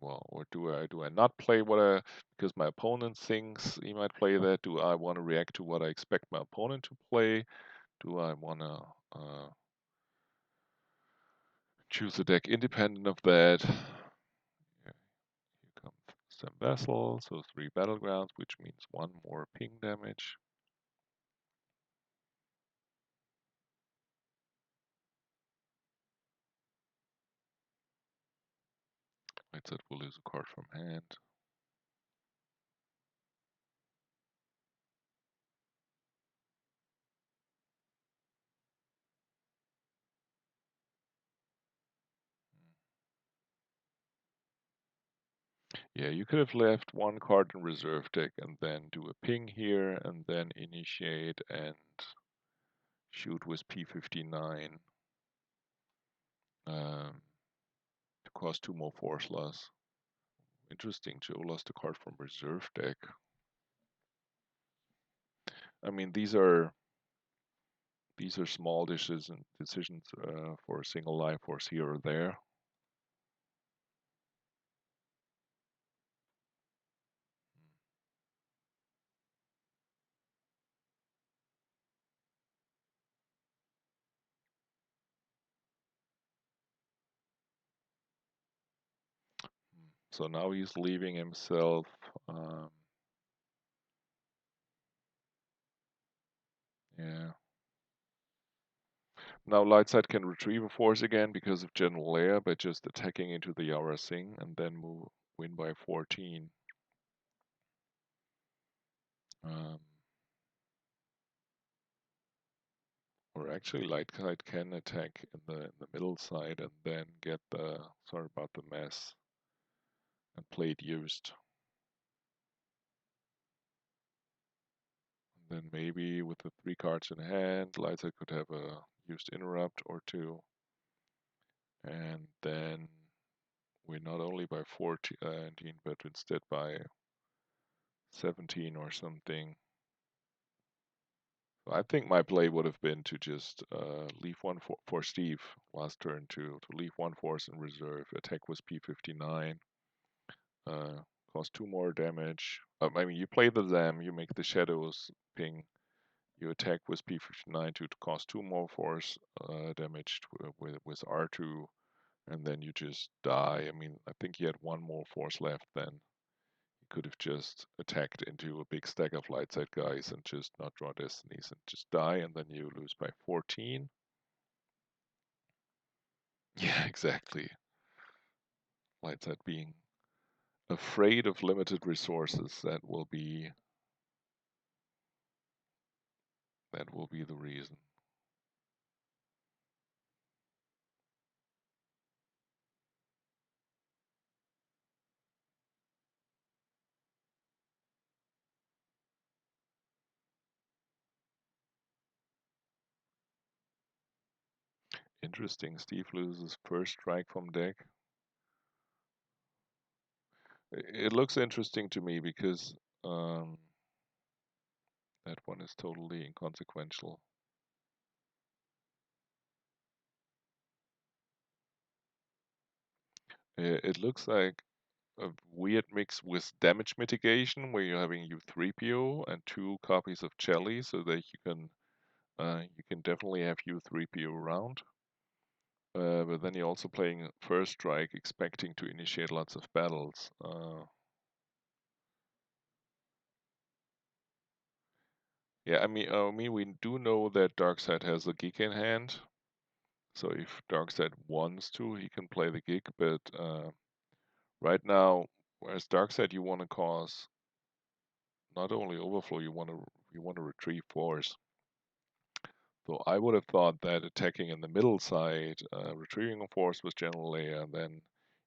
well, or do I not play because my opponent thinks he might play that? Do I want to react to what I expect my opponent to play? Do I want to choose a deck independent of that? Yeah, here comes some vessel, so 3 battlegrounds, which means 1 more ping damage. Right side will lose a card from hand. Yeah, you could have left 1 card in reserve deck and then do a ping here and then initiate and shoot with P59 to cause 2 more force loss. Interesting, Joe lost a card from reserve deck. I mean, these are small decisions for a single life force here or there. So now he's leaving himself. Yeah. Now Lightside can retrieve a force again because of General Layer by just attacking into the Yara Singh and then win by 14. Um, or actually Lightside can attack in the middle side and then get the, sorry about the mess, and play it used. And then maybe with the 3 cards in hand, Lightside could have a used interrupt or 2. And then win not only by 14, but instead by 17 or something. I think my play would have been to just leave one for Steve last turn to leave one force in reserve, attack with P59, cause 2 more damage. I mean, you play the Zam, you make the Shadows ping, you attack with P59 to cause 2 more force damage with R2, and then you just die. I mean, I think he had 1 more force left then. Could have just attacked into a big stack of light side guys and just not draw destinies and just die, and then you lose by 14. Yeah, exactly. Light side being afraid of limited resources, that will be the reason. Interesting. Steve loses first strike from deck. It looks interesting to me because that one is totally inconsequential. It looks like a weird mix with damage mitigation, where you're having U3PO and 2 copies of Jelly, so that you can definitely have U3PO around. But then you're also playing first strike, expecting to initiate lots of battles. Yeah, I mean, we do know that Darkseid has a geek in hand, so if Darkseid wants to, he can play the geek. But right now, as Darkseid, you want to cause not only overflow, you want to retrieve force. So I would have thought that attacking in the middle side, retrieving a force with General Layer, and then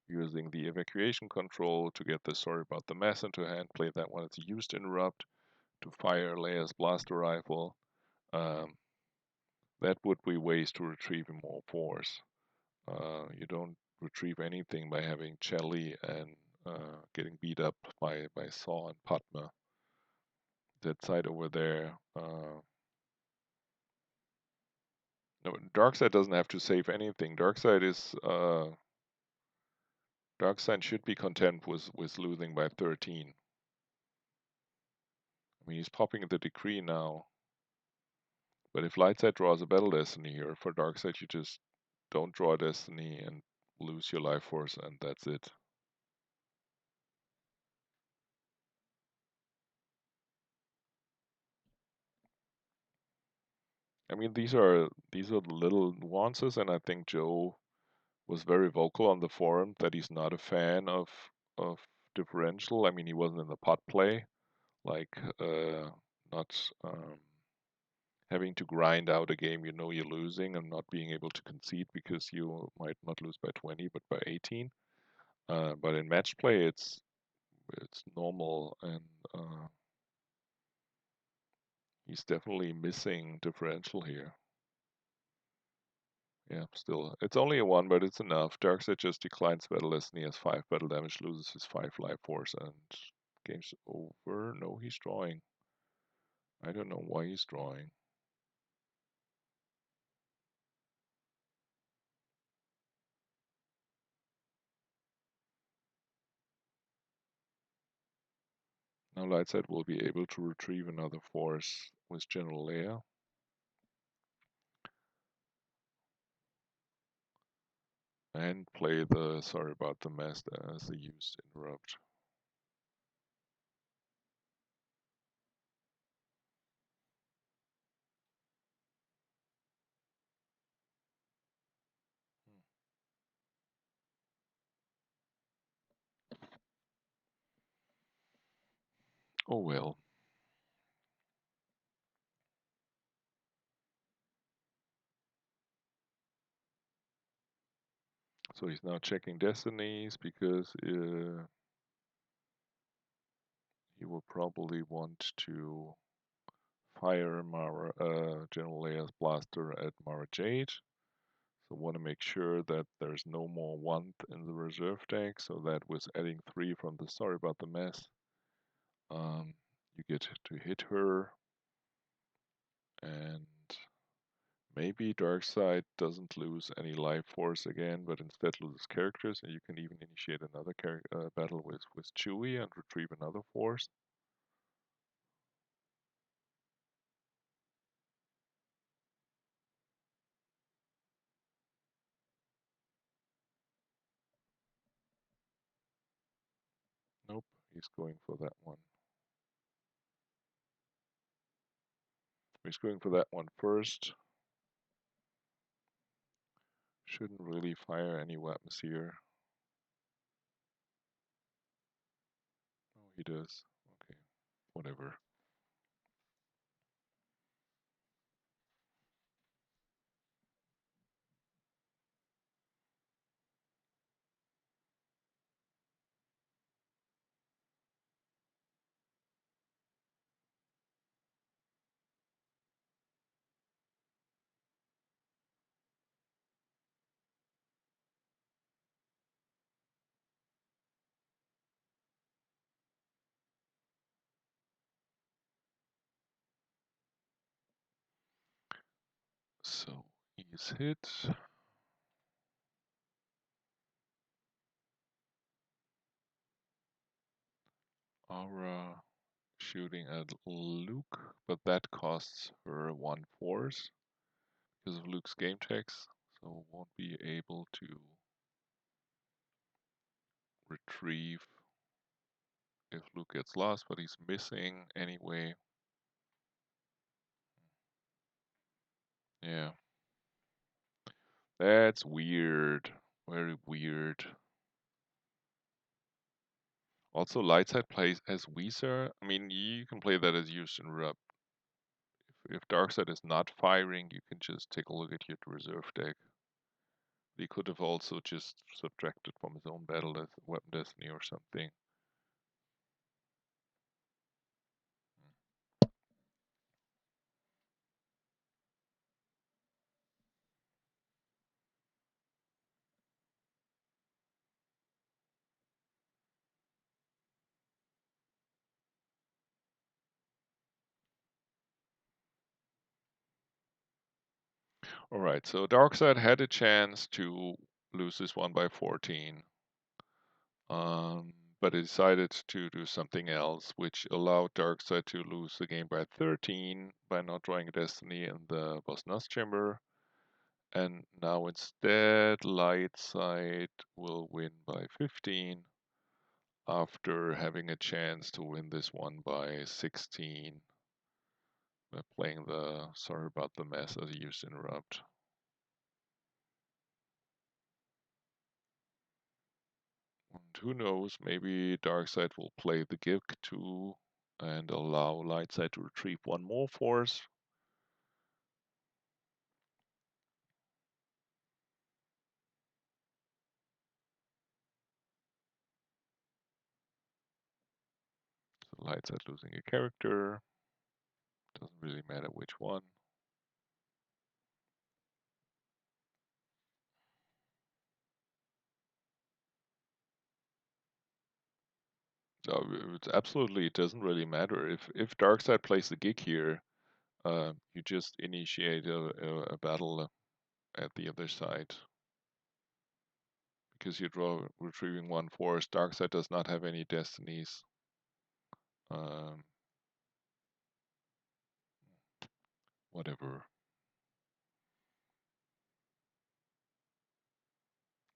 using the evacuation control to get the sorry about the mess into hand, play that one as a used interrupt to fire Leia's blaster rifle. Um, that would be ways to retrieve more force. You don't retrieve anything by having Chelly and getting beat up by Saw and Padma. That side over there. No, Darkseid doesn't have to save anything. Darkseid should be content with losing by 13. I mean, he's popping the decree now. But if Lightside draws a battle destiny here, for Darkseid you just don't draw a destiny and lose your life force, and that's it. I mean, these are the little nuances, and I think Joe was very vocal on the forum that he's not a fan of differential. I mean, he wasn't in the pot play, like not having to grind out a game you know you're losing and not being able to concede because you might not lose by 20 but by 18. But in match play, it's normal, and he's definitely missing differential here. Yeah, still, it's only a 1, but it's enough. Darkseid just declines battle destiny, has 5 battle damage, loses his 5 life force, and game's over. No, he's drawing. I don't know why he's drawing. Now Lightside will be able to retrieve another force with General Leia. And play the sorry about the mess as the used interrupt. Oh well. So he's now checking destinies because he will probably want to fire Mara, General Leia's blaster at Mara Jade. So want to make sure that there's no more want in the reserve deck, so that with adding 3 from the sorry about the mess, you get to hit her, and maybe Darkseid doesn't lose any life force again, but instead loses characters, and you can even initiate another battle with Chewie and retrieve another force. Nope, he's going for that one. He's going for that one first. Shouldn't really fire any weapons here. Oh, he does. Okay, whatever. So he's hit. Aura shooting at Luke, but that costs her 1 force because of Luke's game checks, so won't be able to retrieve if Luke gets lost, but he's missing anyway. Yeah. That's weird. Very weird. Also, Lightside plays as Weezer. I mean, you can play that as used in Rub. If Darkseid is not firing, you can just take a look at your reserve deck. He could have also just subtracted from his own battle as Weapon Destiny or something. Alright, so Darkseid had a chance to lose this one by 14. But it decided to do something else, which allowed Darkseid to lose the game by 13 by not drawing a Destiny in the Boss Nuss Chamber. And now instead, Lightside will win by 15 after having a chance to win this one by 16 by playing the sorry about the mess as a used interrupt. And who knows, maybe Darkseid will play the Gig too and allow Lightside to retrieve 1 more force. So Lightside losing a character. Doesn't really matter which one. So it's absolutely, it doesn't really matter. If Darkseid plays the Gig here, you just initiate a battle at the other side. Because you draw retrieving 1 force. Darkseid does not have any destinies. Whatever.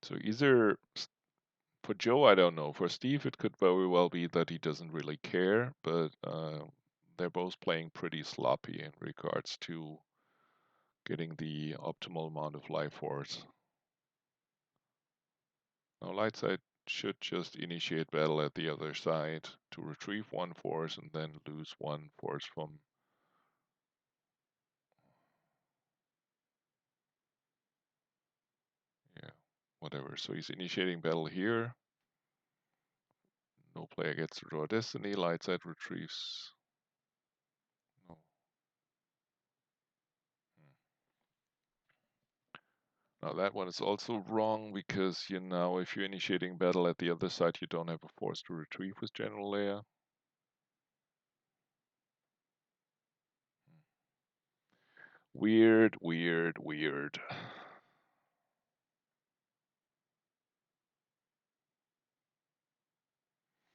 So either for Joe, I don't know. For Steve, it could very well be that he doesn't really care, but they're both playing pretty sloppy in regards to getting the optimal amount of life force. Now, light side should just initiate battle at the other side to retrieve one force and then lose one force from. Yeah, whatever. So he's initiating battle here. No player gets to draw destiny. Light side retrieves. No. Now that one is also wrong because you know if you're initiating battle at the other side, you don't have a force to retrieve with General Layer. Weird, weird, weird.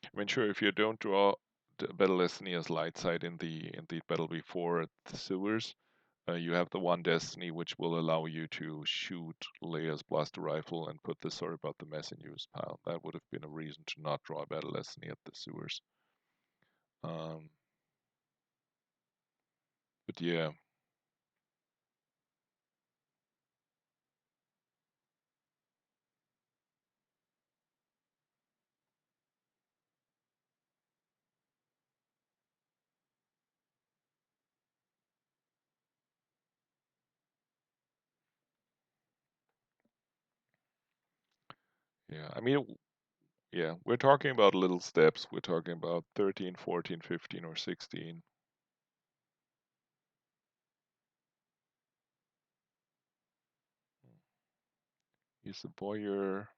I mean, sure, if you don't draw the battle destiny as light side in the battle before the sewers, you have the one destiny which will allow you to shoot Leia's blaster rifle and put the sorry about the mess in use pile. That would have been a reason to not draw a battle destiny at the sewers. But yeah. Yeah, I mean, yeah, we're talking about little steps. We're talking about 13, 14, 15, or 16. Here's the Boyer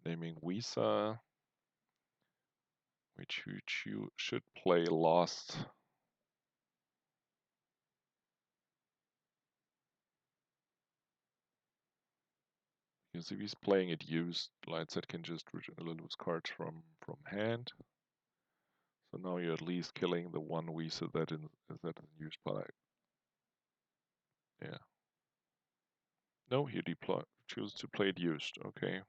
naming Wisa, which you should play Lost. Because if he's playing it used, Lightset can just lose cards from hand. So now you're at least killing the one Wisa that is used by. Yeah. No, he choose to play it used. Okay.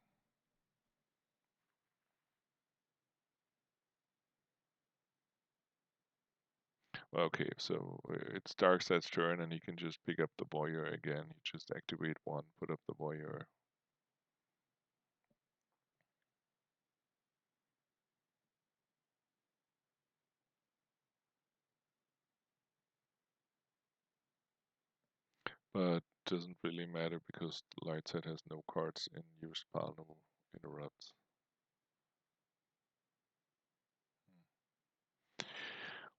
Okay, so it's Darkseid's turn, and he can just pick up the Boyer again. He just activate one, put up the Boyer. But doesn't really matter because Lightside has no cards in use pile, no interrupts.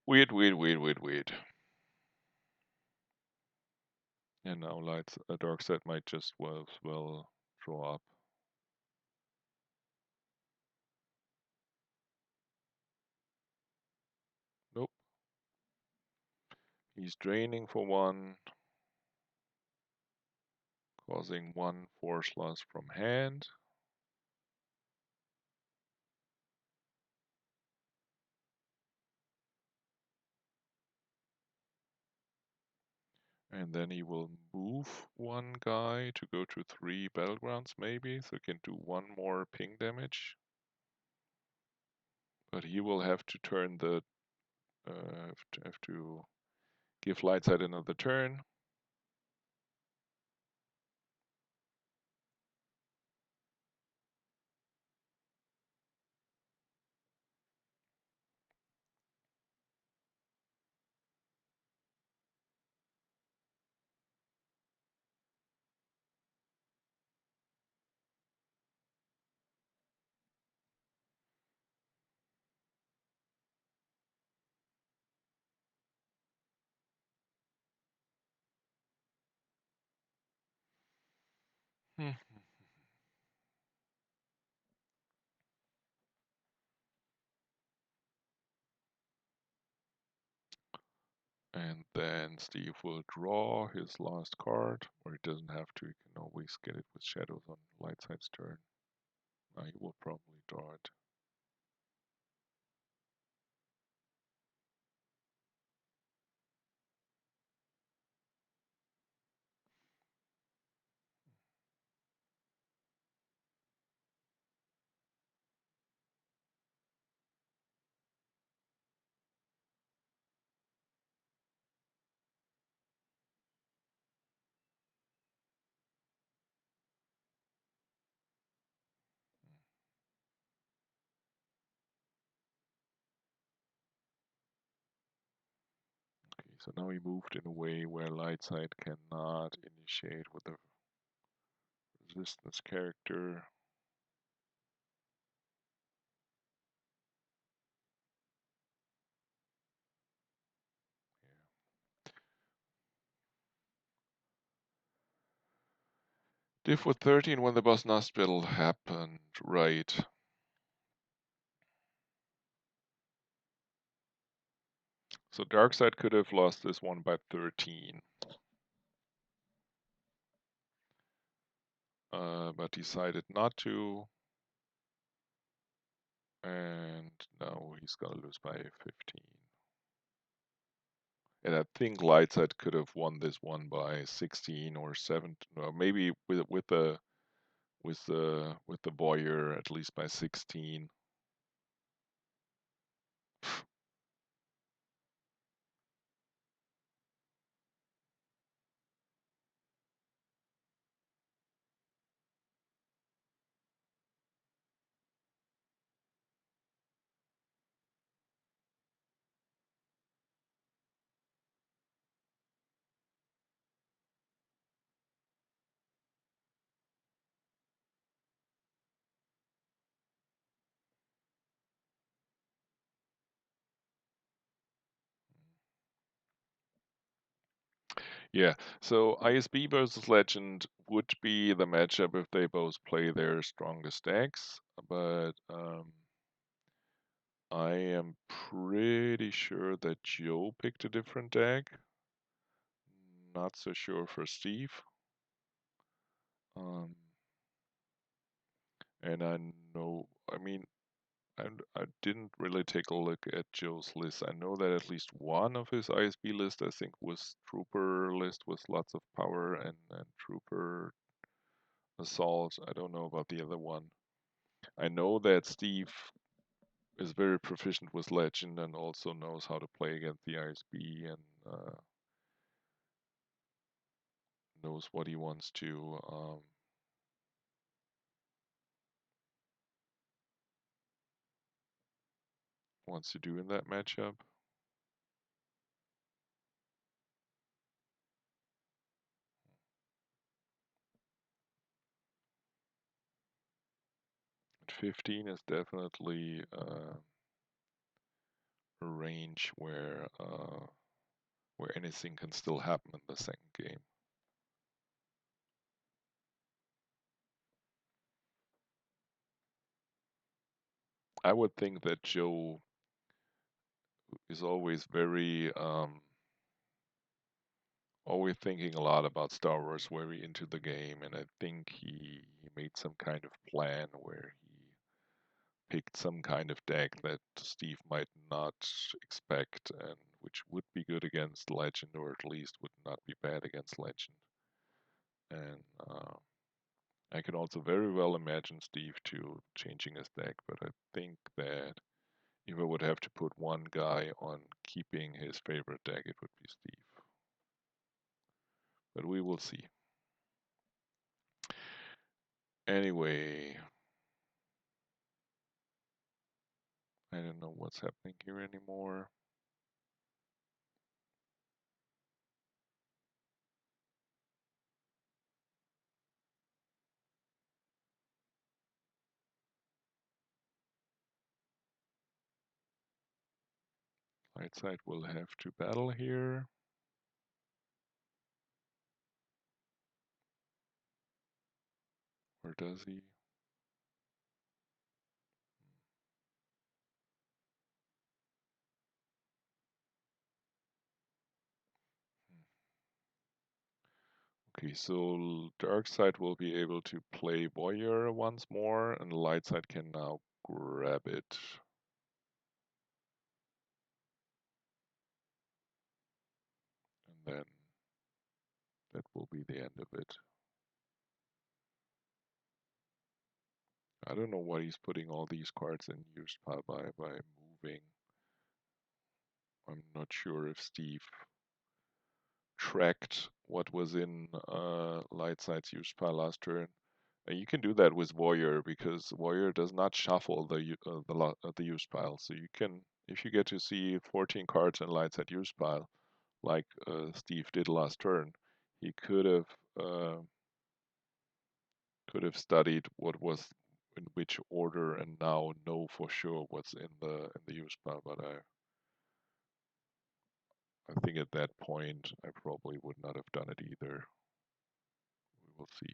Weird, weird, weird, weird, weird. And now Darkseid might just well draw up. Nope. He's draining for one, causing one force loss from hand. And then he will move one guy to go to 3 battlegrounds maybe, so he can do one more ping damage. But he will have to turn the have to give Lightside another turn. And then Steve will draw his last card, or he doesn't have to, he can always get it with shadows on Lightside's turn. He will probably draw it. So now he moved in a way where light side cannot initiate with a resistance character. Diff with 13 when the boss hospital happened, right. So Darkseid could have lost this one by 13. But decided not to. And now he's gonna lose by 15. And I think Lightside could have won this one by 16 or 7, or maybe with the Boyer at least by 16. Yeah, so ISB versus Legend would be the matchup if they both play their strongest decks, but I am pretty sure that Joe picked a different deck. Not so sure for Steve. And I mean, I didn't really take a look at Joe's list. I know that at least one of his ISB list, I think, was Trooper list with lots of power and Trooper Assault. I don't know about the other one. I know that Steve is very proficient with Legend and also knows how to play against the ISB and knows what he wants to do in that matchup. At 15 is definitely a range where anything can still happen in the second game. I would think that Joe is always always thinking a lot about Star Wars, very into the game, and I think he made some kind of plan where he picked some kind of deck that Steve might not expect, and which would be good against Legend, or at least would not be bad against Legend. And I can also very well imagine Steve too changing his deck, but I think that if I would have to put one guy on keeping his favorite deck, it would be Steve. But we will see. Anyway, I don't know what's happening here anymore. Light side will have to battle here. Or does he? Okay, so dark side will be able to play Voyeur once more, and light side can now grab it. And then that will be the end of it. I don't know why he's putting all these cards in use pile by moving. I'm not sure if Steve tracked what was in light side's use pile last turn. You can do that with Warrior because Warrior does not shuffle the use pile. So you can, if you get to see 14 cards in light side use pile, like Steve did last turn. He could have studied what was in which order and now know for sure what's in the use plan. But I think at that point I probably would not have done it either. We will see.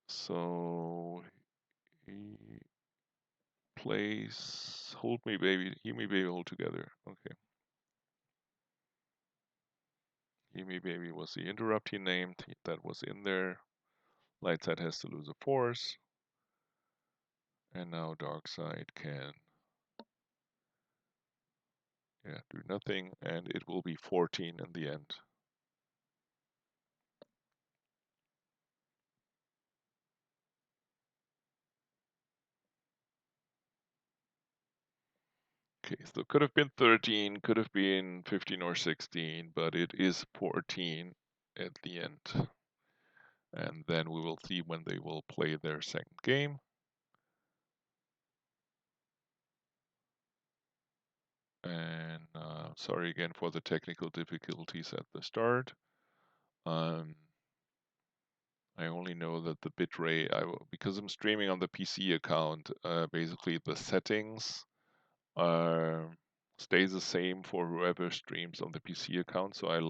So he plays hold me baby, he me baby, hold together. Okay. He me baby was the interrupt he named. That was in there. Light side has to lose a force. And now dark side can do nothing, and it will be 14 in the end. Okay, so could have been 13, could have been 15 or 16, but it is 14 at the end. And then we will see when they will play their second game. And sorry again for the technical difficulties at the start. I only know that the bitrate, because I'm streaming on the PC account, basically the settings stays the same for whoever streams on the PC account. So I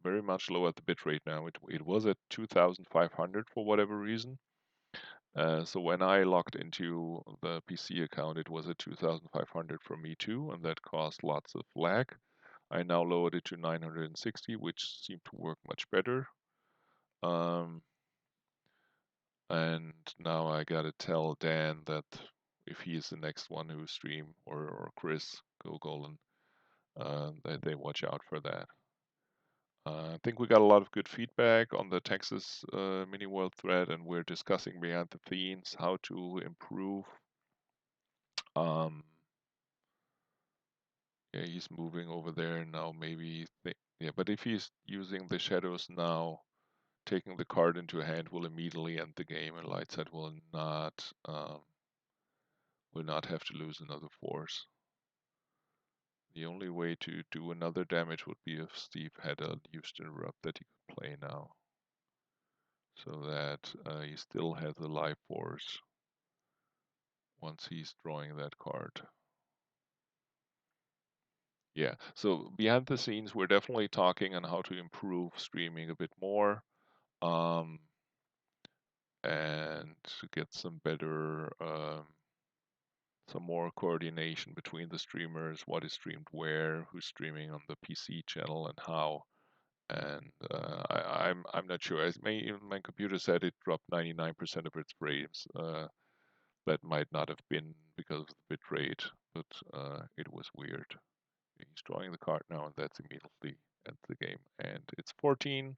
very much lowered the bitrate now. It was at 2,500 for whatever reason. So when I logged into the PC account, it was at 2,500 for me too, and that caused lots of lag. I now lowered it to 960, which seemed to work much better. And now I gotta tell Dan that if he is the next one who stream, or Chris, Go Golden, that they watch out for that. I think we got a lot of good feedback on the Texas mini world thread, and we're discussing behind the scenes how to improve. Yeah, he's moving over there now. Maybe yeah, but if he's using the shadows now, taking the card into hand will immediately end the game, and Lightside will not have to lose another force. The only way to do another damage would be if Steve had a used interrupt that he could play now, so that he still has a life force once he's drawing that card. Yeah, so behind the scenes, we're definitely talking on how to improve streaming a bit more, and to get some better, some more coordination between the streamers, what is streamed where, who's streaming on the PC channel, and how. And I'm not sure. My computer said it dropped 99% of its frames. That might not have been because of the bit rate, but it was weird. He's drawing the card now, and that's immediately ends the game. And it's 14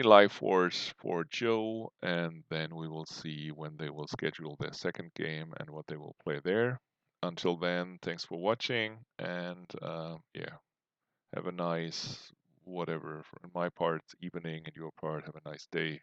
life force for Joe, and then we will see when they will schedule their second game and what they will play there. Until then, thanks for watching, and yeah, have a nice whatever. In my part, it's evening, and your part, have a nice day.